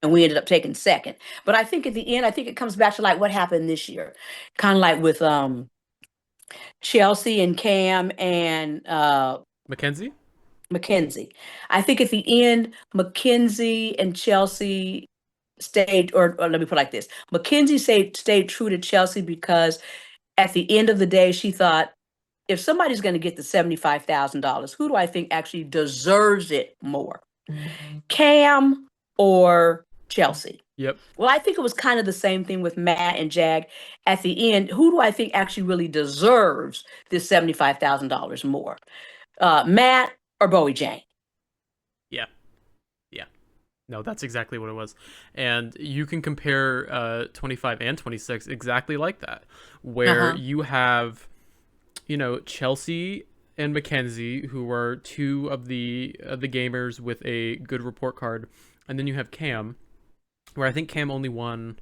And we ended up taking second. But I think at the end, I think it comes back to like what happened this year. Kind of like with Chelsea and Cam and Mackenzie? I think at the end, Mackenzie and Chelsea stayed, or let me put it like this. Mackenzie stayed true to Chelsea because at the end of the day, she thought, if somebody's going to get the $75,000, who do I think actually deserves it more? Cam or Chelsea? Yep. Well, I think it was kind of the same thing with Matt and Jag. At the end, who do I think actually really deserves this $75,000 more? Matt or Bowie Jane? Yeah. No, that's exactly what it was. And you can compare 25 and 26 exactly like that, where you have, Chelsea and Mackenzie, who are two of the gamers with a good report card, and then you have Cam, where I think Cam only won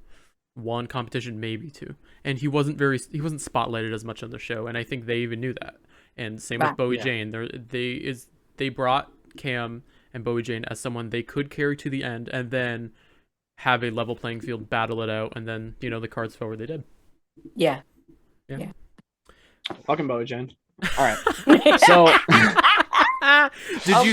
one competition, maybe two, and he wasn't spotlighted as much on the show, and I think they even knew that. And same with Bowie Jane. They brought Cam and Bowie Jane as someone they could carry to the end, and then have a level playing field, battle it out, and then the cards fell where they did. Yeah. Fucking Bowie Jane. All right. So did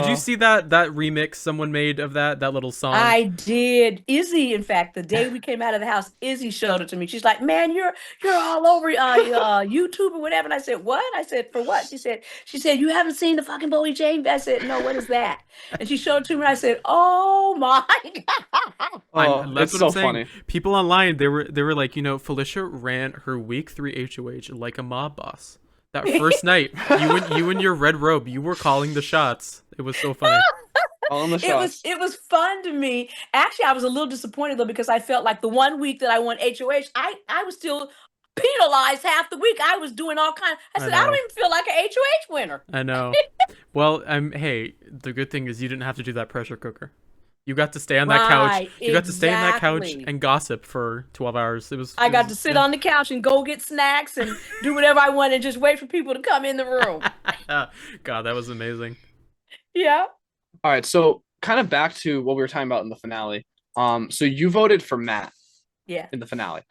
you see that remix someone made of that little song? I did. Izzy, in fact, the day we came out of the house, Izzy showed it to me. She's like, "Man, you're all over YouTube or whatever." And I said, "What?" I said, "For what?" She said, "You haven't seen the fucking Bowie Jane?" I said, "No, what is that?" And she showed it to me, and I said, "Oh my God!" That's so funny. People online, they were like, Felicia ran her week 3 HOH like a mob boss. That first night, you in your red robe, you were calling the shots. It was so funny. Calling the shots. It was fun to me. Actually, I was a little disappointed though, because I felt like the one week that I won HOH, I was still penalized half the week. I was doing all kinds. I said, I don't even feel like an HOH winner. I know. Well, hey, the good thing is you didn't have to do that pressure cooker. You got to stay on that couch. Right, You got to stay on that couch exactly. and gossip for 12 hours. I got to sit on the couch and go get snacks and do whatever I want and just wait for people to come in the room. God, that was amazing. Yeah. All right, so kind of back to what we were talking about in the finale. So you voted for Matt Yeah. in the finale.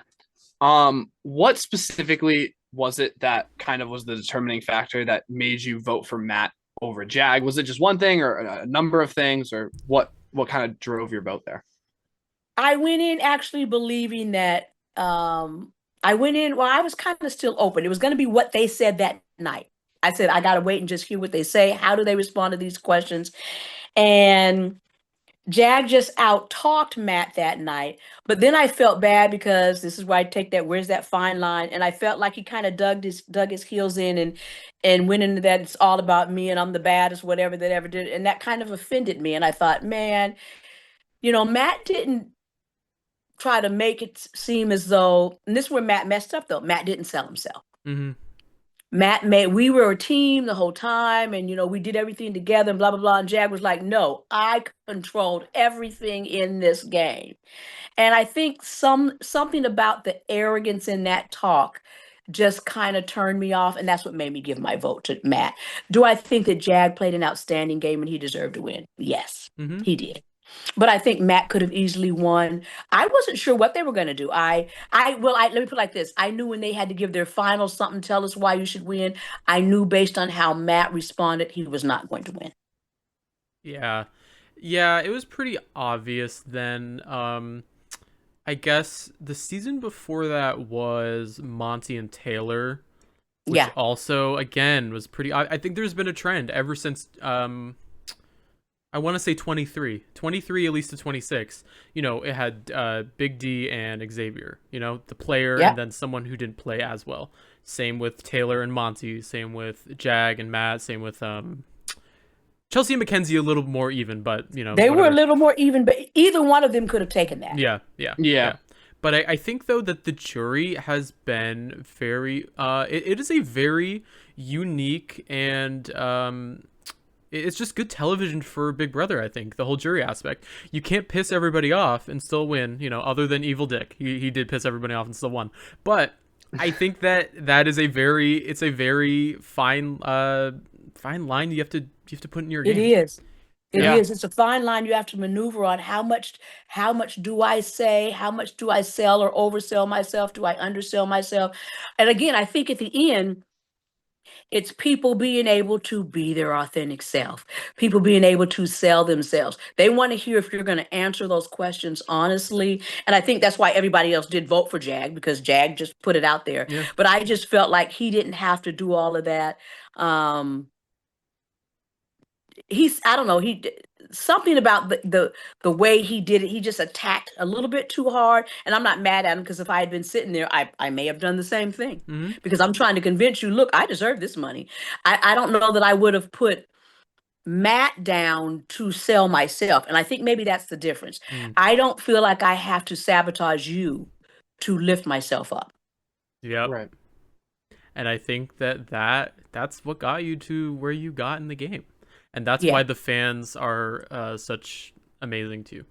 What specifically was it that kind of was the determining factor that made you vote for Matt over Jag? Was it just one thing or a number of things, or what kind of drove your vote there? I went in actually believing that I was kind of still open. It was going to be what they said that night. I said, I got to wait and just hear what they say. How do they respond to these questions? And Jag just out-talked Matt that night. But then I felt bad because this is where I take that, where's that fine line? And I felt like he kind of dug his heels in and went into that it's all about me and I'm the baddest, whatever that ever did. And that kind of offended me. And I thought, man, Matt didn't try to make it seem as though, and this is where Matt messed up though. Matt didn't sell himself. Mm-hmm. We were a team the whole time and, we did everything together and blah, blah, blah. And Jag was like, no, I controlled everything in this game. And I think something about the arrogance in that talk just kind of turned me off. And that's what made me give my vote to Matt. Do I think that Jag played an outstanding game and he deserved to win? Yes, he did. But I think Matt could have easily won. I wasn't sure what they were going to do. Let me put it like this. I knew when they had to give their final something, tell us why you should win. I knew based on how Matt responded, he was not going to win. Yeah. Yeah, it was pretty obvious then. I guess the season before that was Monty and Taylor, which also, again, was pretty... I think there's been a trend ever since... I want to say 23, at least to 26. It had Big D and Xavier, the player and then someone who didn't play as well. Same with Taylor and Monty, same with Jag and Matt, same with Chelsea and Mackenzie a little more even, but, They were a little more even, but either one of them could have taken that. Yeah. But I think, though, that the jury has been very... it is a very unique and... it's just good television for Big Brother, I think, the whole jury aspect. You can't piss everybody off and still win, other than Evil Dick. He did piss everybody off and still won. But I think that is a very fine line you have to put in your game. It is. It is. It's a fine line you have to maneuver on. How much do I say? How much do I sell or oversell myself? Do I undersell myself? And again, I think at the end, it's people being able to be their authentic self, people being able to sell themselves. They want to hear if you're going to answer those questions honestly. And I think that's why everybody else did vote for Jag, because Jag just put it out there. Yeah. But I just felt like he didn't have to do all of that. I don't know, something about the way he did it, he just attacked a little bit too hard. And I'm not mad at him, because if I had been sitting there, I may have done the same thing. Because I'm trying to convince you, look, I deserve this money. I don't know that I would have put Matt down to sell myself. And I think maybe that's the difference. I don't feel like I have to sabotage you to lift myself up. Yeah. Right. And I think that's what got you to where you got in the game. And that's why the fans are such amazing to you.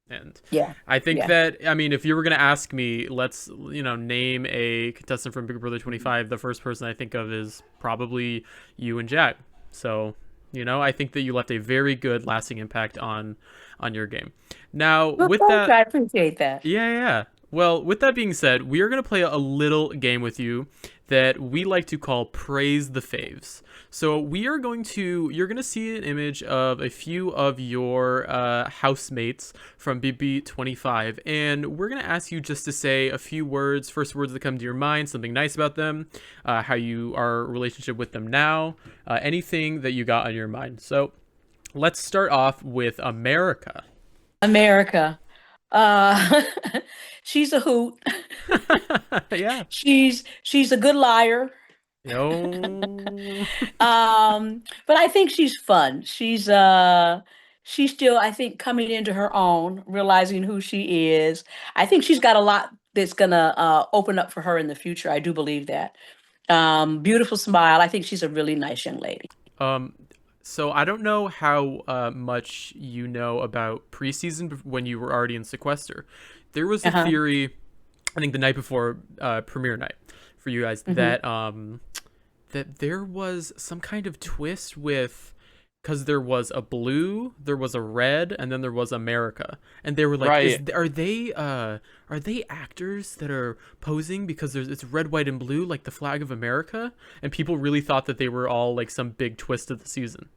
And I think that, if you were going to ask me, let's, name a contestant from Big Brother 25, the first person I think of is probably you and Jag. So, I think that you left a very good lasting impact on your game. Now, with that... I appreciate that. Yeah. Well, with that being said, we are going to play a little game with you that we like to call Praise the Faves. So you're going to see an image of a few of your housemates from BB 25, and we're going to ask you just to say a few words, first words that come to your mind, something nice about them, how you are relationship with them now, anything that you got on your mind. So let's start off with America. She's a hoot. Yeah. She's a good liar. No. But I think she's fun. She's still, I think, coming into her own, realizing who she is. I think she's got a lot that's gonna open up for her in the future. I do believe that. Beautiful smile. I think she's a really nice young lady. So I don't know how much you know about preseason when you were already in sequester. There was a theory, I think the night before premiere night for you guys, that that there was some kind of twist with, because there was a blue, there was a red, and then there was America, and they were like, are they actors that are posing because it's red, white, and blue like the flag of America? And people really thought that they were all like some big twist of the season.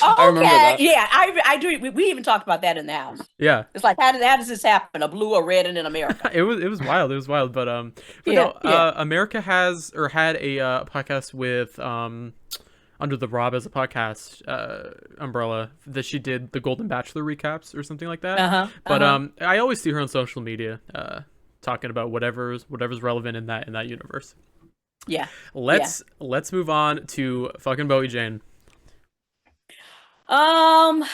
I remember that. Yeah, I do. We even talked about that in the house. Yeah, it's like how does this happen? A blue, a red, and in America. It was wild. It was wild. But America has or had a podcast with Under the Rob as a podcast umbrella that she did the Golden Bachelor recaps or something like that. But I always see her on social media talking about whatever's relevant in that universe. Yeah. Let's move on to fucking Bowie Jane. What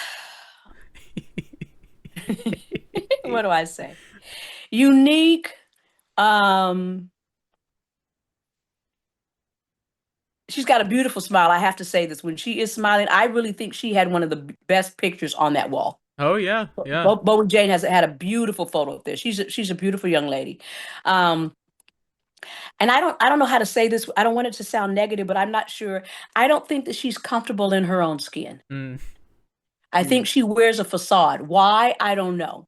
do I say? Unique. She's got a beautiful smile. I have to say this. When she is smiling, I really think she had one of the best pictures on that wall. Oh yeah, yeah. Bowie Jane has had a beautiful photo of this. She's a beautiful young lady. And I don't know how to say this. I don't want it to sound negative, but I'm not sure. I don't think that she's comfortable in her own skin. I think she wears a facade. Why? I don't know.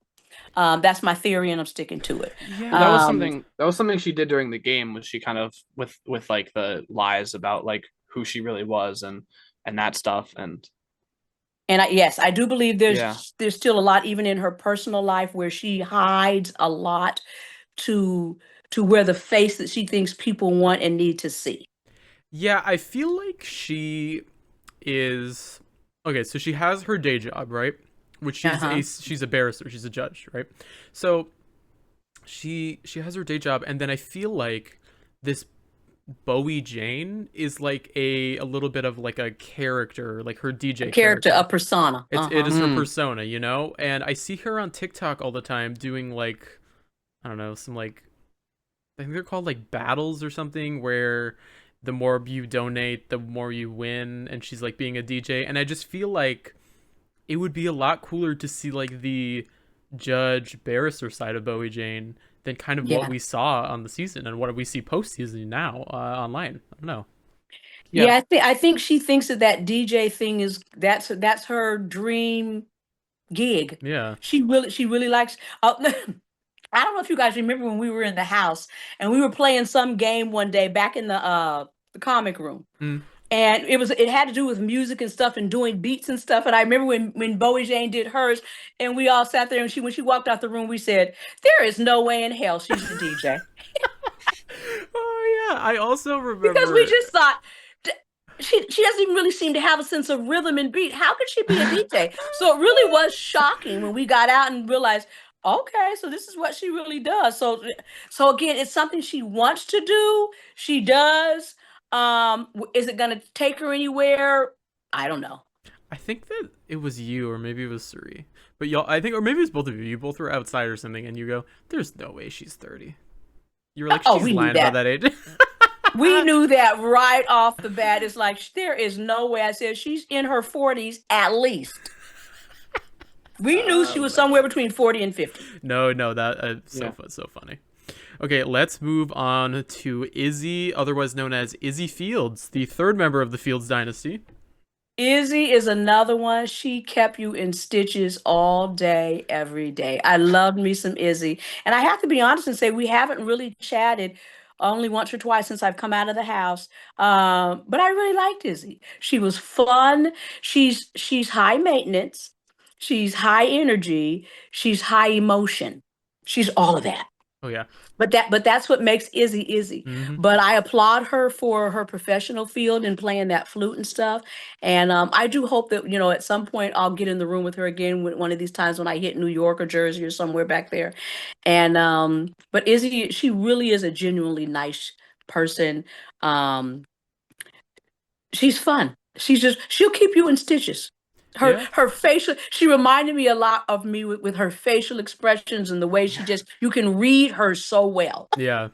That's my theory, and I'm sticking to it. Yeah. That was something she did during the game. Was she kind of with like the lies about like who she really was and that stuff and. Yes, I do believe there's still a lot even in her personal life where she hides a lot to wear the face that she thinks people want and need to see. Yeah, I feel like she is okay. So she has her day job, right? Which she's a barrister. She's a judge, right? So she has her day job, and then I feel like this Bowie Jane is like a little bit of like a character, like her DJ character, a persona. It is her persona, you know. And I see her on TikTok all the time doing like, I don't know, some like, I think they're called like battles or something, where the more you donate, the more you win, and she's like being a DJ. And I just feel like it would be a lot cooler to see like the judge barrister side of Bowie Jane than kind of what we saw on the season and what we see post-season now online. I don't know. Yeah, I think she thinks that DJ thing is that's her dream gig. Yeah, she really likes. I don't know if you guys remember when we were in the house and we were playing some game one day back in the comic room. And it had to do with music and stuff and doing beats and stuff. And I remember when Bowie Jane did hers and we all sat there and when she walked out the room, we said, there is no way in hell she's a DJ. Oh yeah. I also remember. Because we just thought, she doesn't even really seem to have a sense of rhythm and beat. How could she be a DJ? So it really was shocking when we got out and realized, okay, so this is what she really does. So again, it's something she wants to do. She does. Is it going to take her anywhere? I don't know. I think that it was you, or maybe it was Cirie. But y'all, I think, or maybe it was both of you. You both were outside or something, and you go, "There's no way she's 30." You were like, "She's lying about that age." We knew that right off the bat. It's like there is no way. I said she's in her 40s at least. We knew she was somewhere between 40 and 50. No, that so funny. Okay, let's move on to Izzy, otherwise known as Izzie Fields, the third member of the Fields dynasty. Izzy is another one. She kept you in stitches all day, every day. I loved me some Izzy. And I have to be honest and say we haven't really chatted only once or twice since I've come out of the house. But I really liked Izzy. She was fun. She's high maintenance. She's high energy. She's high emotion. She's all of that. Oh yeah. But that's what makes Izzy Izzy. But I applaud her for her professional field and playing that flute and stuff. And I do hope that, at some point I'll get in the room with her again one of these times when I hit New York or Jersey or somewhere back there. And but Izzy, she really is a genuinely nice person. She's fun. She'll keep you in stitches. Her facial, she reminded me a lot of me with her facial expressions and the way you can read her so well. Yeah.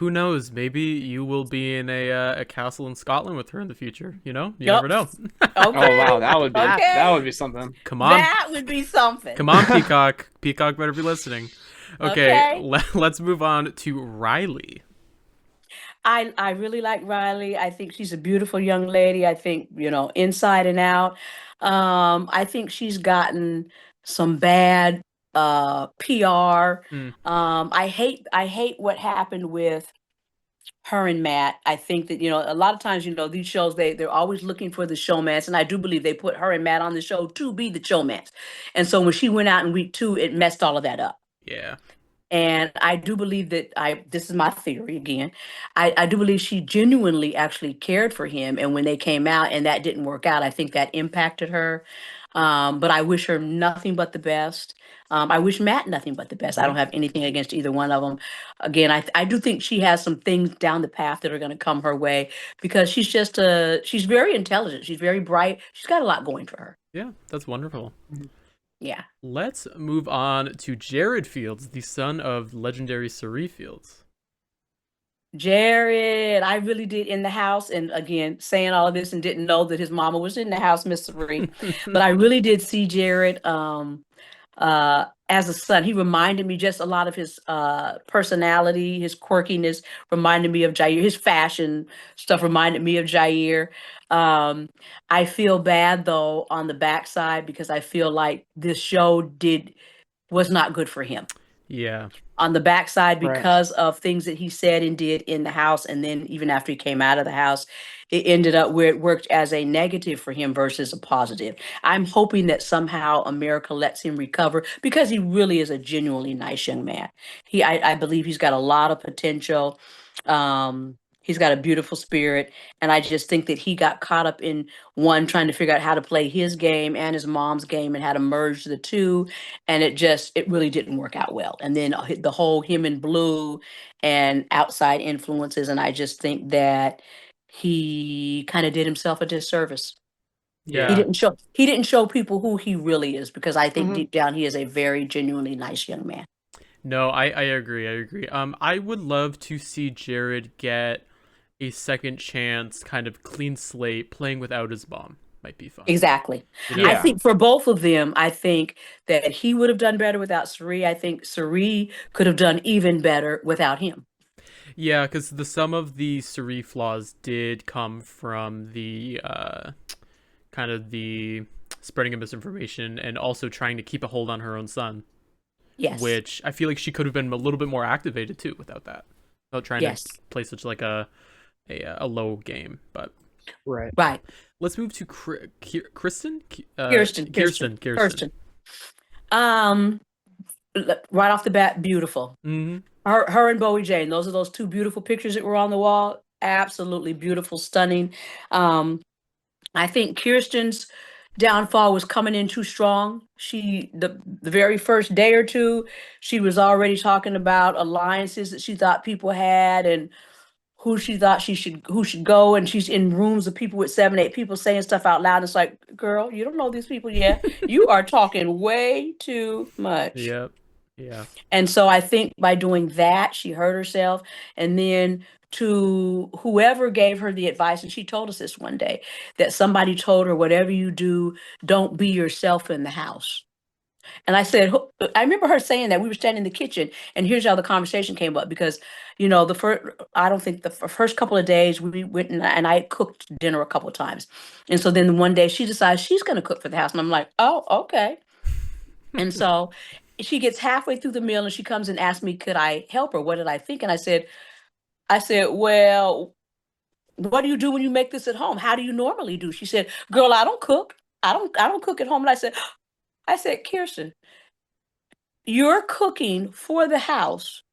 Who knows? Maybe you will be in a castle in Scotland with her in the future. You know, you Yep. never know. Okay. Oh wow, that would be Okay. that would be something. Come on, That would be something. come on, Peacock. Peacock better be listening. Okay, Okay. let's move on to Riley. I really like Riley. I think she's a beautiful young lady. I think, inside and out. I think she's gotten some bad PR. Mm, I hate what happened with her and Matt. I think that, a lot of times, these shows, they're always looking for the showmance. And I do believe they put her and Matt on the show to be the showmance. And so when she went out in week 2, it messed all of that up. yeah. And I do believe that this is my theory again. I do believe she genuinely actually cared for him. And when they came out and that didn't work out, I think that impacted her. But I wish her nothing but the best. I wish Matt nothing but the best. I don't have anything against either one of them. Again, I do think she has some things down the path that are going to come her way because she's very intelligent. She's very bright. She's got a lot going for her. Yeah, that's wonderful. Yeah. Let's move on to Jared Fields, the son of legendary Cirie Fields. Jared, I really did in the house, and again, saying all of this and didn't know that his mama was in the house, Miss Cirie. But I really did see Jared as a son. He reminded me just a lot of his personality, his quirkiness reminded me of Jair. His fashion stuff reminded me of Jair. I feel bad though on the backside because I feel like this show was not good for him. Yeah. On the backside Right. because of things that he said and did in the house. And then even after he came out of the house, it ended up where it worked as a negative for him versus a positive. I'm hoping that somehow America lets him recover because he really is a genuinely nice young man. I believe he's got a lot of potential. He's got a beautiful spirit. And I just think that he got caught up in trying to figure out how to play his game and his mom's game and how to merge the two. And it really didn't work out well. And then the whole him and Blue and outside influences. And I just think that he kind of did himself a disservice. Yeah. He didn't show people who he really is because I think Mhm. deep down he is a very genuinely nice young man. No, I agree. I agree. I would love to see Jared get a second chance, kind of clean slate, playing without his mom. Might be fun. Exactly. You know? I think for both of them, I think that he would have done better without Cirie. I think Cirie could have done even better without him. Yeah, because some of the Cirie flaws did come from the kind of the spreading of misinformation and also trying to keep a hold on her own son. Yes. Which I feel like she could have been a little bit more activated too without that. Without trying Yes. to play such like a low game. But Right. Right. let's move to Kirsten. Kirsten. Right off the bat, beautiful. Mm-hmm. Her and Bowie Jane. Those are those two beautiful pictures that were on the wall. Absolutely beautiful, stunning. I think Kirsten's downfall was coming in too strong. The very first day or two, she was already talking about alliances that she thought people had and who she thought who should go, and she's in rooms of people with 7, 8 people saying stuff out loud. It's like, girl, you don't know these people yet. You are talking way too much. Yep. Yeah. And so I think by doing that, she hurt herself. And then to whoever gave her the advice, and she told us this one day, that somebody told her, whatever you do, don't be yourself in the house. And I said, I remember her saying that. We were standing in the kitchen, and here's how the conversation came up. Because, I don't think the first couple of days we went and I cooked dinner a couple of times. And so then one day she decides she's going to cook for the house. And I'm like, oh, okay. And so she gets halfway through the meal and she comes and asks me, could I help her? What did I think? And I said, well, what do you do when you make this at home? How do you normally do? She said, girl, I don't cook. I don't cook at home. And I said, Kirsten, you're cooking for the house.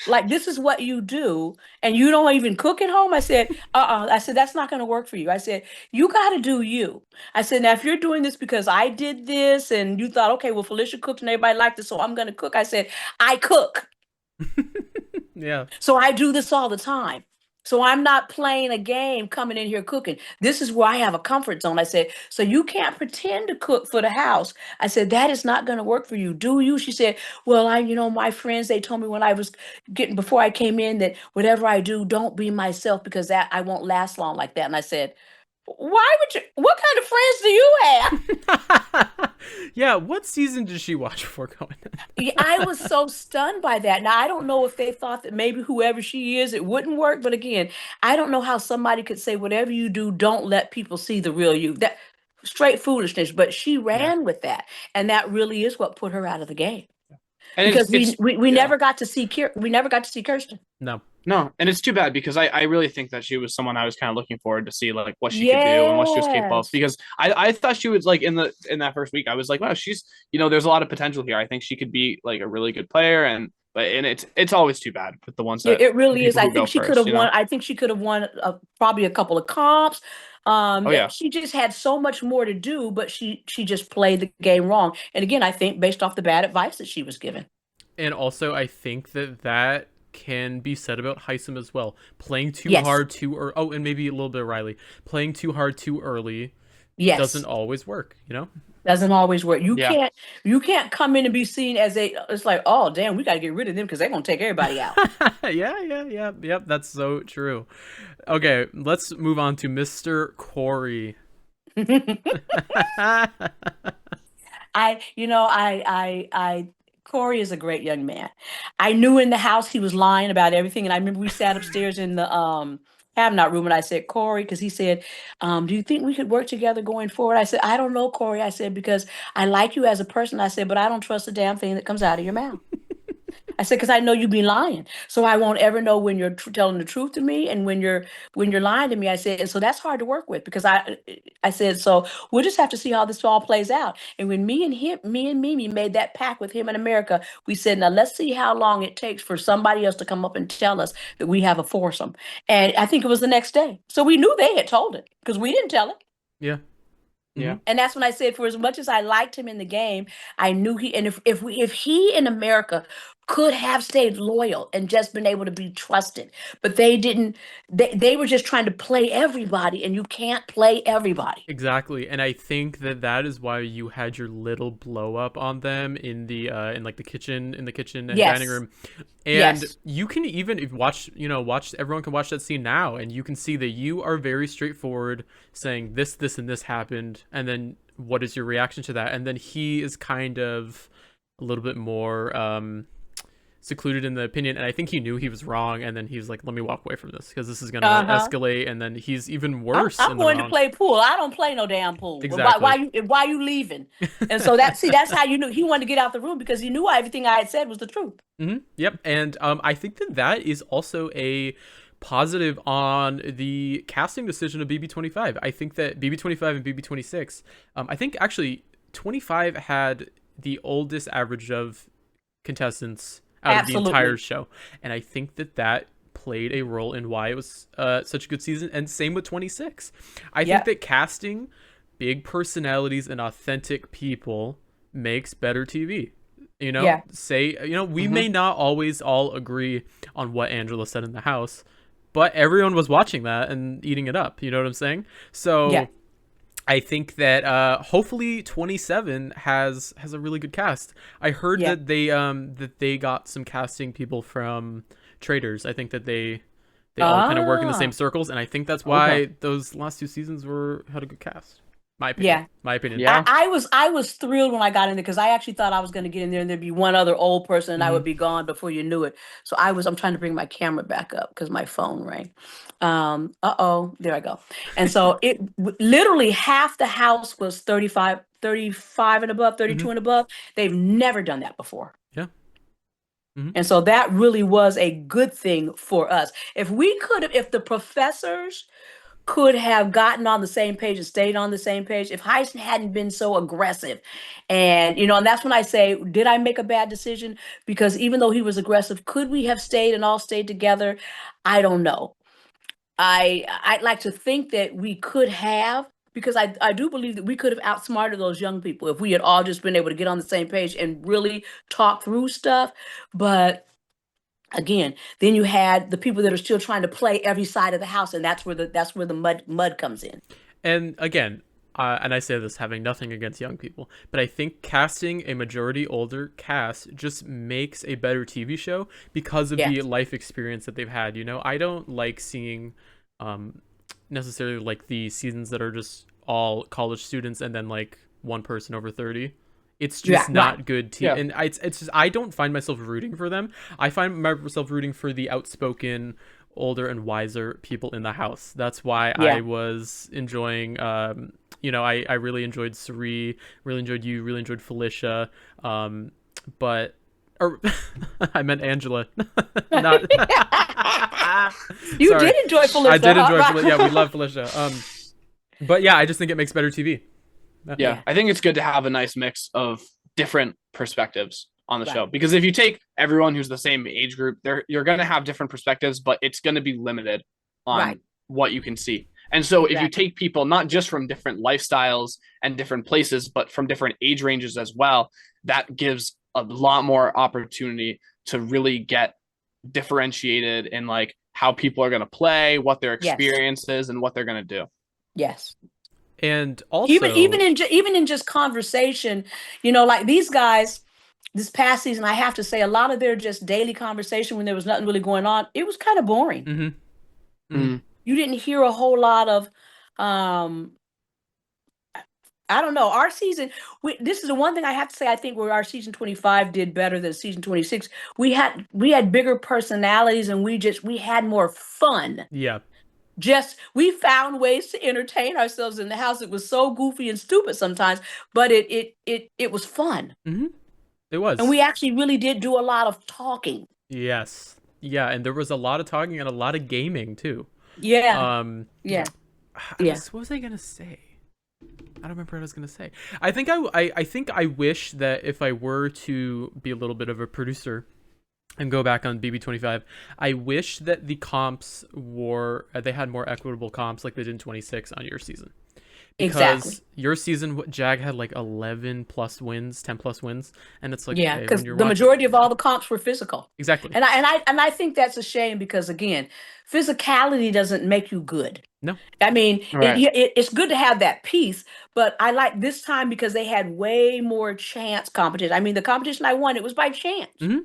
Like, this is what you do, and you don't even cook at home? I said, I said, that's not going to work for you. I said, you got to do you. I said, now, if you're doing this because I did this and you thought, okay, well, Felicia cooked and everybody liked it, so I'm going to cook. I said, I cook. Yeah. So I do this all the time. So I'm not playing a game coming in here cooking. This is where I have a comfort zone. I said, so you can't pretend to cook for the house. I said, that is not going to work for you, do you? She said, well, my friends, they told me when I was before I came in that whatever I do, don't be myself because that I won't last long like that. And I said, why would you, what kind of friends do you have? Yeah, what season did she watch before going in? I was so stunned by that. Now, I don't know if they thought that maybe whoever she is, it wouldn't work. But again, I don't know how somebody could say, whatever you do, don't let people see the real you. That straight foolishness. But she ran with that. And that really is what put her out of the game. And because we never got to see we never got to see Kirsten. No, and it's too bad because I really think that she was someone I was kind of looking forward to see like what she could do and what she was capable of. Because I thought she was like in that first week, I was like, wow, she's there's a lot of potential here. I think she could be like a really good player, but it's always too bad with the ones that it really is. I think she could have won. I think she could have won probably a couple of comps. She just had so much more to do, but she just played the game wrong. And again, I think based off the bad advice that she was given. And also, I think that can be said about Heisem as well. Playing too hard too early. Oh, and maybe a little bit of Riley. Playing too hard too early doesn't always work, Doesn't always work. You can't come in and be seen as it's like, oh damn, we got to get rid of them because they're gonna take everybody out. Yep, that's so true. Okay, let's move on to Mr. Corey. Corey is a great young man. I knew in the house he was lying about everything, and I remember we sat upstairs in the cabinet room, and I said, Corey, because he said, do you think we could work together going forward? I said, I don't know, Corey. I said, because I like you as a person. I said, but I don't trust a damn thing that comes out of your mouth. I said, because I know you be lying. So I won't ever know when you're telling the truth to me and when you're lying to me. I said, and so that's hard to work with because I said, so we'll just have to see how this all plays out. And when me and Mimi made that pact with him in America, we said, now let's see how long it takes for somebody else to come up and tell us that we have a foursome. And I think it was the next day. So we knew they had told it because we didn't tell it. Yeah. Yeah. And that's when I said, for as much as I liked him in the game, I knew if he in America could have stayed loyal and just been able to be trusted, but they didn't. They were just trying to play everybody, and you can't play everybody. Exactly, and I think that is why you had your little blow up on them in the in the kitchen and dining room, and you can even watch everyone can watch that scene now, and you can see that you are very straightforward, saying this, and this happened, and then what is your reaction to that, and then he is kind of a little bit more secluded in the opinion, and I think he knew he was wrong, and then he was like, let me walk away from this because this is going to escalate, and then he's even worse. I'm going to play pool. I don't play no damn pool. Exactly. Why you leaving? And so that's how you knew he wanted to get out the room, because he knew everything I had said was the truth. Mm-hmm. Yep. And I think that is also a positive on the casting decision of BB25. I think that BB25 and BB26, I think actually 25 had the oldest average of contestants out of the entire show, and I think that played a role in why it was such a good season. And same with 26. I think that casting big personalities and authentic people makes better TV. We may not always all agree on what Angela said in the house, but everyone was watching that and eating it up. You know what I'm saying? So I think that hopefully 27 has a really good cast. I heard that they got some casting people from Traitors. I think that they all kind of work in the same circles, and I think that's why those last two seasons had a good cast. My opinion. Yeah. I was thrilled when I got in there because I actually thought I was going to get in there and there'd be one other old person and I would be gone before you knew it. So I'm trying to bring my camera back up because my phone rang. There I go. And so it literally half the house was 35 and above, 32 and above. They've never done that before. Yeah. Mm-hmm. And so that really was a good thing for us. If the professors could have gotten on the same page and stayed on the same page, if Heisen hadn't been so aggressive, and that's when I say, did I make a bad decision? Because even though he was aggressive, could we have stayed and all stayed together? I don't know. I'd like to think that we could have, because I do believe that we could have outsmarted those young people if we had all just been able to get on the same page and really talk through stuff. But again, then you had the people that are still trying to play every side of the house, and that's where the mud comes in. And again, and I say this having nothing against young people, but I think casting a majority older cast just makes a better TV show because of the life experience that they've had. You know, I don't like seeing necessarily like the seasons that are just all college students and then like one person over 30. It's just not good TV. And it's just, I don't find myself rooting for them. I find myself rooting for the outspoken, older and wiser people in the house. That's why I was enjoying you know, I really enjoyed Cirie, really enjoyed you, really enjoyed Felicia, but I meant Angela. Not You did enjoy Felicia. I did enjoy Felicia. Yeah, we love Felicia. But yeah, I just think it makes better TV. Yeah, I think it's good to have a nice mix of different perspectives on the show, because if you take everyone who's the same age group, you're going to have different perspectives, but it's going to be limited on what you can see. And so if you take people not just from different lifestyles and different places, but from different age ranges as well, that gives a lot more opportunity to really get differentiated in like how people are going to play, what their experience is, and what they're going to do. Yes. And also even in just conversation, you know, like these guys this past season, I have to say a lot of their just daily conversation when there was nothing really going on, it was kind of boring. Mm-hmm. Mm-hmm. You didn't hear a whole lot of I don't know. Our season, this is the one thing I have to say, I think where our season 25 did better than season 26. We had bigger personalities and we had more fun. Yeah. We found ways to entertain ourselves in the house. It was so goofy and stupid sometimes, but it was fun. Mm-hmm. It was. And we actually really did do a lot of talking. Yes. Yeah, and there was a lot of talking and a lot of gaming too. Yeah. What was I gonna say? I don't remember what I was gonna say. I think I wish that if I were to be a little bit of a producer and go back on BB25, I wish that the comps they had more equitable comps like they did in 26 on your season. Because your season, Jag had like 11 plus wins, 10 plus wins, and it's like because the majority of all the comps were physical. Exactly. And I think that's a shame because again, physicality doesn't make you good. No. I mean, it's good to have that piece, but I like this time because they had way more chance competition. I mean, the competition I won, it was by chance. Mm-hmm.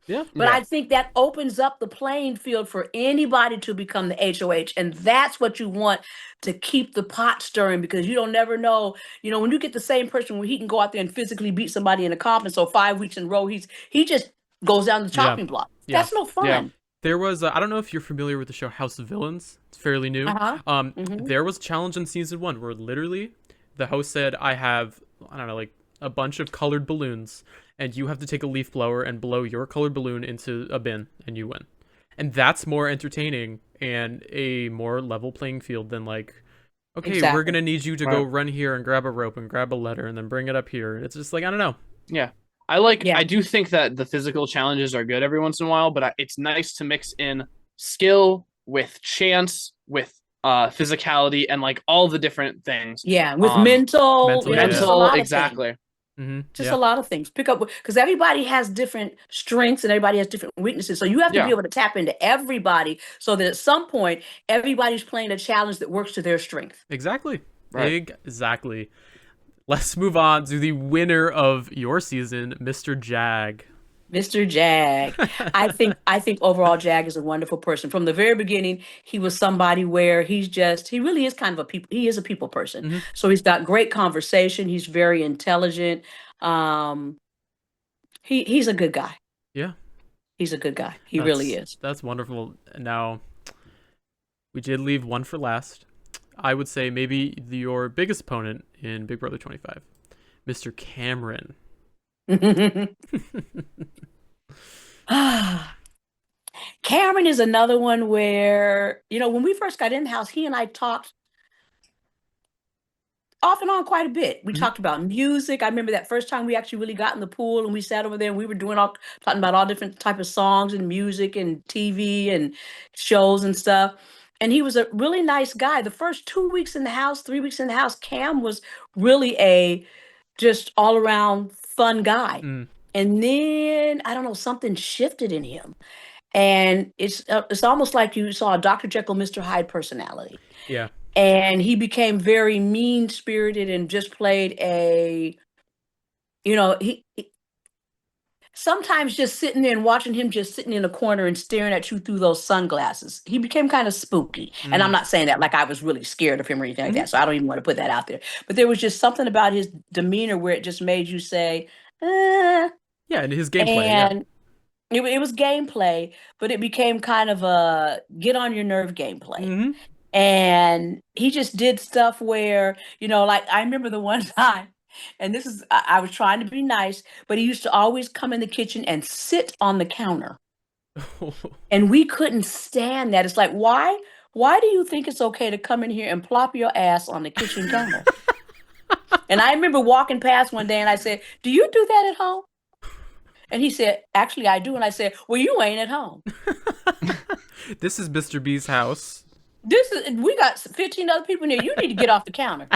Yeah. But I think that opens up the playing field for anybody to become the HOH. And that's what you want to keep the pot stirring, because you don't never know, you know, when you get the same person where he can go out there and physically beat somebody in a comp. And so 5 weeks in a row, he just goes down the chopping block. Yeah. That's no fun. Yeah. There was, I don't know if you're familiar with the show House of Villains. It's fairly new. There was a challenge in season 1 where literally the host said, I have, I don't know, like a bunch of colored balloons, and you have to take a leaf blower and blow your colored balloon into a bin, and you win. And that's more entertaining and a more level playing field than like, okay, we're going to need you to go run here and grab a rope and grab a letter and then bring it up here. It's just like, I don't know. Yeah. I do think that the physical challenges are good every once in a while, but it's nice to mix in skill with chance, with physicality, and like all the different things. Yeah, with mental, exactly. Just a lot of things. Pick up, because everybody has different strengths and everybody has different weaknesses. So you have to be able to tap into everybody so that at some point everybody's playing a challenge that works to their strength. Exactly. Right. Exactly. Let's move on to the winner of your season, Mr. Jag. Mr. Jag. I think overall Jag is a wonderful person. From the very beginning, he was somebody where he really is kind of he is a people person. Mm-hmm. So he's got great conversation. He's very intelligent. He's a good guy. Yeah. He's a good guy. He really is. That's wonderful. Now, we did leave one for last. I would say maybe your biggest opponent in Big Brother 25, Mr. Cameron. Cameron is another one where, you know, when we first got in the house, he and I talked off and on quite a bit. We talked about music. I remember that first time we actually really got in the pool and we sat over there and we were talking about all different type of songs and music and TV and shows and stuff. And he was a really nice guy. The first 2 weeks in the house, 3 weeks in the house, Cam was really a just all around fun guy. And then, I don't know, something shifted in him. and it's almost like you saw a Dr. Jekyll, Mr. Hyde personality. Yeah. And he became very mean spirited and just played a, he sometimes just sitting there and watching him just sitting in a corner and staring at you through those sunglasses. He became kind of spooky. And I'm not saying that like I was really scared of him or anything like that. So I don't even want to put that out there. But there was just something about his demeanor where it just made you say, Yeah, and his gameplay. and it was gameplay, but it became kind of a get on your nerve gameplay. And he just did stuff where, like I remember the one time, and this is, I was trying to be nice, but he used to always come in the kitchen and sit on the counter. And we couldn't stand that. It's like, why do you think it's okay to come in here and plop your ass on the kitchen counter? And I remember walking past one day and I said, do you do that at home? And he said, actually, I do. And I said, well, you ain't at home. This is Mr. B's house. We got 15 other people in here. You need to get off the counter.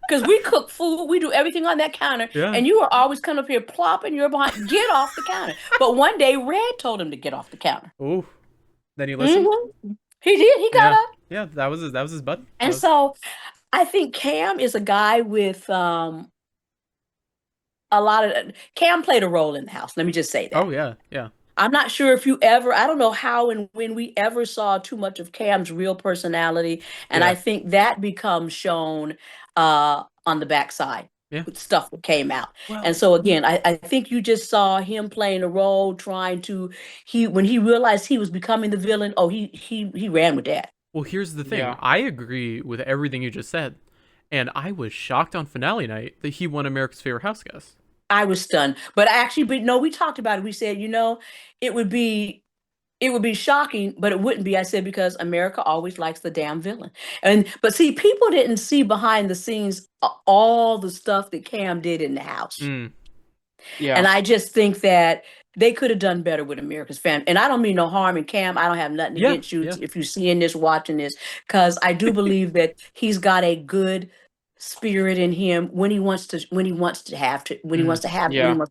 Because we cook food, we do everything on that counter, and you are always coming up here plopping your behind. Get off the counter. But one day, Red told him to get off the counter. Oh, then he listened. He did. He got up. Yeah, that was his button. And so, I think Cam is a guy with a lot of. Cam played a role in the house. Let me just say that. Oh yeah. I'm not sure if I don't know how and when we ever saw too much of Cam's real personality. And I think that becomes shown on the backside. Stuff that came out. Well, and so again, I think you just saw him playing a role when he realized he was becoming the villain, he ran with that. Well, here's the thing. Yeah. I agree with everything you just said. And I was shocked on finale night that he won America's Favorite House Guest. I was stunned, but we talked about it. We said, it would be shocking, but it wouldn't be. I said, because America always likes the damn villain. But see, people didn't see behind the scenes all the stuff that Cam did in the house. Yeah. And I just think that they could have done better with America's Family. And I don't mean no harm in Cam. I don't have nothing against you if you're seeing this, watching this, because I do believe that he's got a good spirit in him when he wants to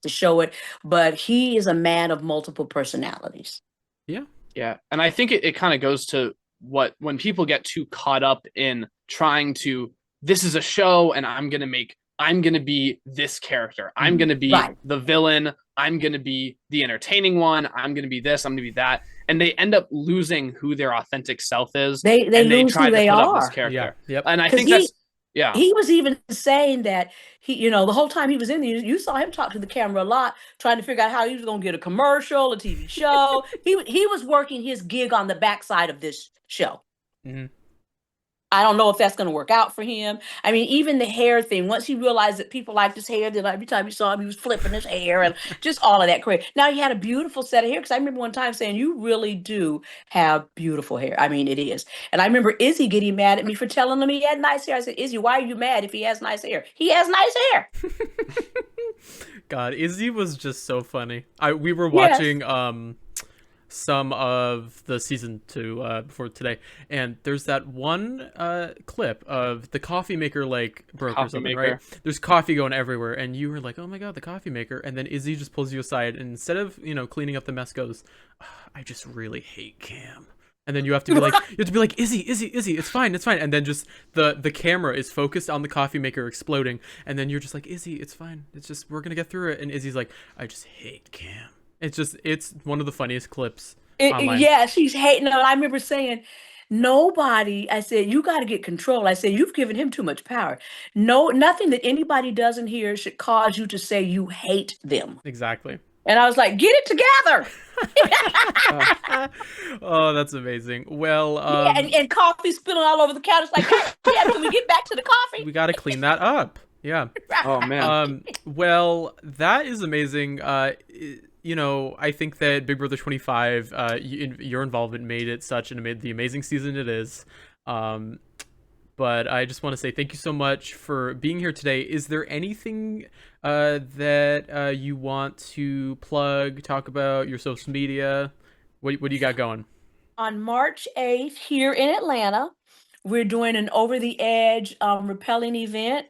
show it, but he is a man of multiple personalities. Yeah. And I think it kind of goes to when people get too caught up in trying to, this is a show and I'm going to be this character. I'm going to be the villain. I'm going to be the entertaining one. I'm going to be this, I'm going to be that. And they end up losing who their authentic self is. They lose who they are. This character. Yeah. Yep. And I think that's, yeah. He was even saying that the whole time he was in there, you saw him talk to the camera a lot, trying to figure out how he was going to get a commercial, a TV show. he was working his gig on the backside of this show. I don't know if that's going to work out for him. I mean, even the hair thing, once he realized that people liked his hair, then every time you saw him, he was flipping his hair and just all of that crazy. Now, he had a beautiful set of hair, because I remember one time saying, you really do have beautiful hair. I mean, it is. And I remember Izzy getting mad at me for telling him he had nice hair. I said, Izzy, why are you mad if he has nice hair? He has nice hair. God, Izzy was just so funny. We were watching some of the season 2 before today, and there's that one clip of the coffee maker broke or something, right? There's coffee going everywhere, and you were like, oh my god, the coffee maker. And then Izzy just pulls you aside, and instead of cleaning up the mess, goes, I just really hate Cam. And then you have to be like, Izzy, it's fine. And then just the camera is focused on the coffee maker exploding, and then you're just like, Izzy, it's fine, it's just, we're gonna get through it. And Izzy's like, I just hate Cam. It's one of the funniest clips online. Yeah, she's hating him. I remember saying, I said, you got to get control. I said, you've given him too much power. No, nothing that anybody does in here should cause you to say you hate them. Exactly. And I was like, get it together. Oh, that's amazing. Well, and coffee spilling all over the counter. It's like, can we get back to the coffee? We got to clean that up. Yeah. Oh man. Well, that is amazing. I think that Big Brother 25, your involvement made it the amazing season it is. But I just want to say thank you so much for being here today. Is there anything that you want to plug, talk about, your social media? What do you got going? On March 8th here in Atlanta, we're doing an over the edge rappelling event.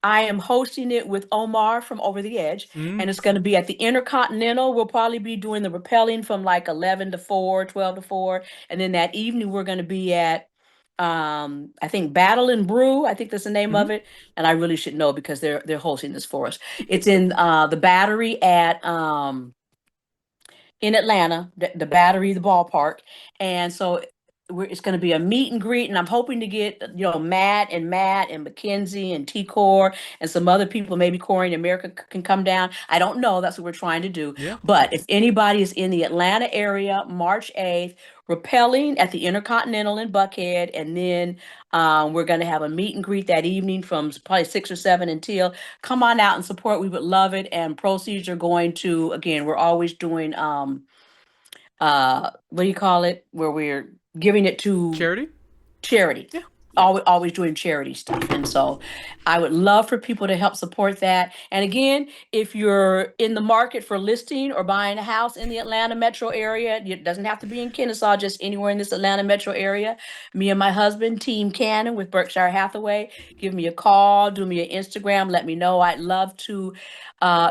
I am hosting it with Omar from Over the Edge, and it's going to be at the Intercontinental. We'll probably be doing the rappelling from like 11 to 4, 12 to 4, and then that evening we're going to be at I think Battle and Brew. I think that's the name of it, and I really should know because they're hosting this for us. It's in the Battery at in Atlanta, the Battery, the ballpark, and so it's going to be a meet and greet, and I'm hoping to get Matt and Mackenzie and T Core and some other people. Maybe Corey and America can come down. I don't know. That's what we're trying to do. Yeah. But if anybody is in the Atlanta area, March 8th, rappelling at the Intercontinental in Buckhead, and then we're going to have a meet and greet that evening from probably 6 or 7 until. Come on out and support. We would love it. And proceeds are going to, again, we're always doing what do you call it, where we're giving it to charity. Yeah. Always doing charity stuff. And so I would love for people to help support that. And again, if you're in the market for listing or buying a house in the Atlanta metro area, it doesn't have to be in Kennesaw, just anywhere in this Atlanta metro area. Me and my husband, Team Cannon with Berkshire Hathaway, give me a call, do me an Instagram, let me know. I'd love to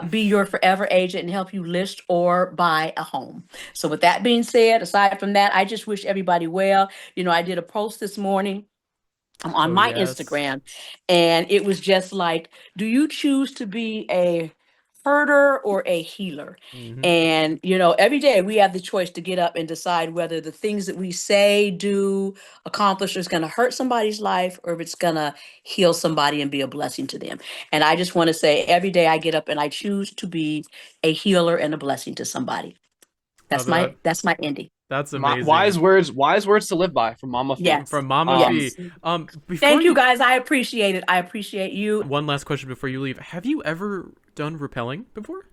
be your forever agent and help you list or buy a home. So with that being said, aside from that, I just wish everybody well. I did a post this morning on my Instagram, and it was just like, do you choose to be a herder or a healer? And every day we have the choice to get up and decide whether the things that we say, do, accomplish is going to hurt somebody's life, or if it's going to heal somebody and be a blessing to them. And I just want to say, every day I get up and I choose to be a healer and a blessing to somebody. That's my ending. That's amazing. Wise words to live by from Mama Fee. Yes. From Mama Fee. Thank you guys. I appreciate it. I appreciate you. One last question before you leave. Have you ever done rappelling before?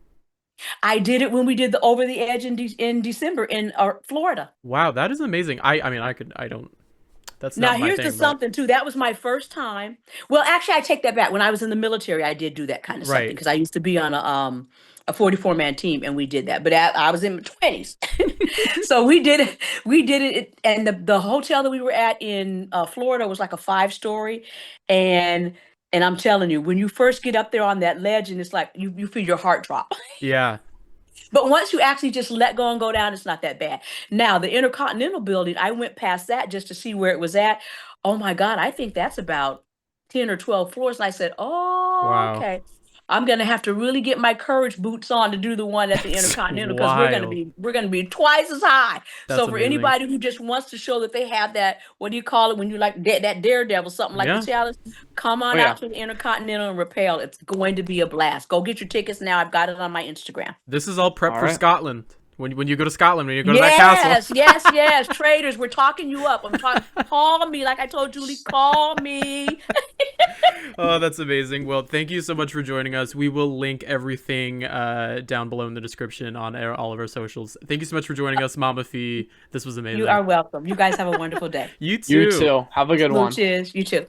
I did it when we did the Over the Edge in December in Florida. Wow, that is amazing. I don't. That's not my thing. Now here's something too. That was my first time. Well, actually, I take that back. When I was in the military, I did do that kind of something because I used to be on a 44-man team, and we did that. But I was in my 20s, so we did it. And the hotel that we were at in Florida was like a 5-story, and I'm telling you, when you first get up there on that ledge, and it's like you feel your heart drop. Yeah. But once you actually just let go and go down, it's not that bad. Now, the Intercontinental building, I went past that just to see where it was at. Oh my God, I think that's about 10 or 12 floors. And I said, wow. Okay. I'm gonna have to really get my courage boots on to do the one at the Intercontinental, because we're gonna be twice as high. That's so for amazing. anybody who just wants to show that they have that, what do you call it when you like that daredevil, something like the challenge, come on out to the Intercontinental and rappel. It's going to be a blast. Go get your tickets now. I've got it on my Instagram. This is all prep for Scotland. When you go to Scotland, when you go to that castle. Yes. Traitors, we're talking you up. Call me, like I told Julie, call me. Oh, that's amazing. Well, thank you so much for joining us. We will link everything down below in the description on all of our socials. Thank you so much for joining us, Mama Fee. This was amazing. You are welcome. You guys have a wonderful day. You too. Have a good one. Cheers. You too.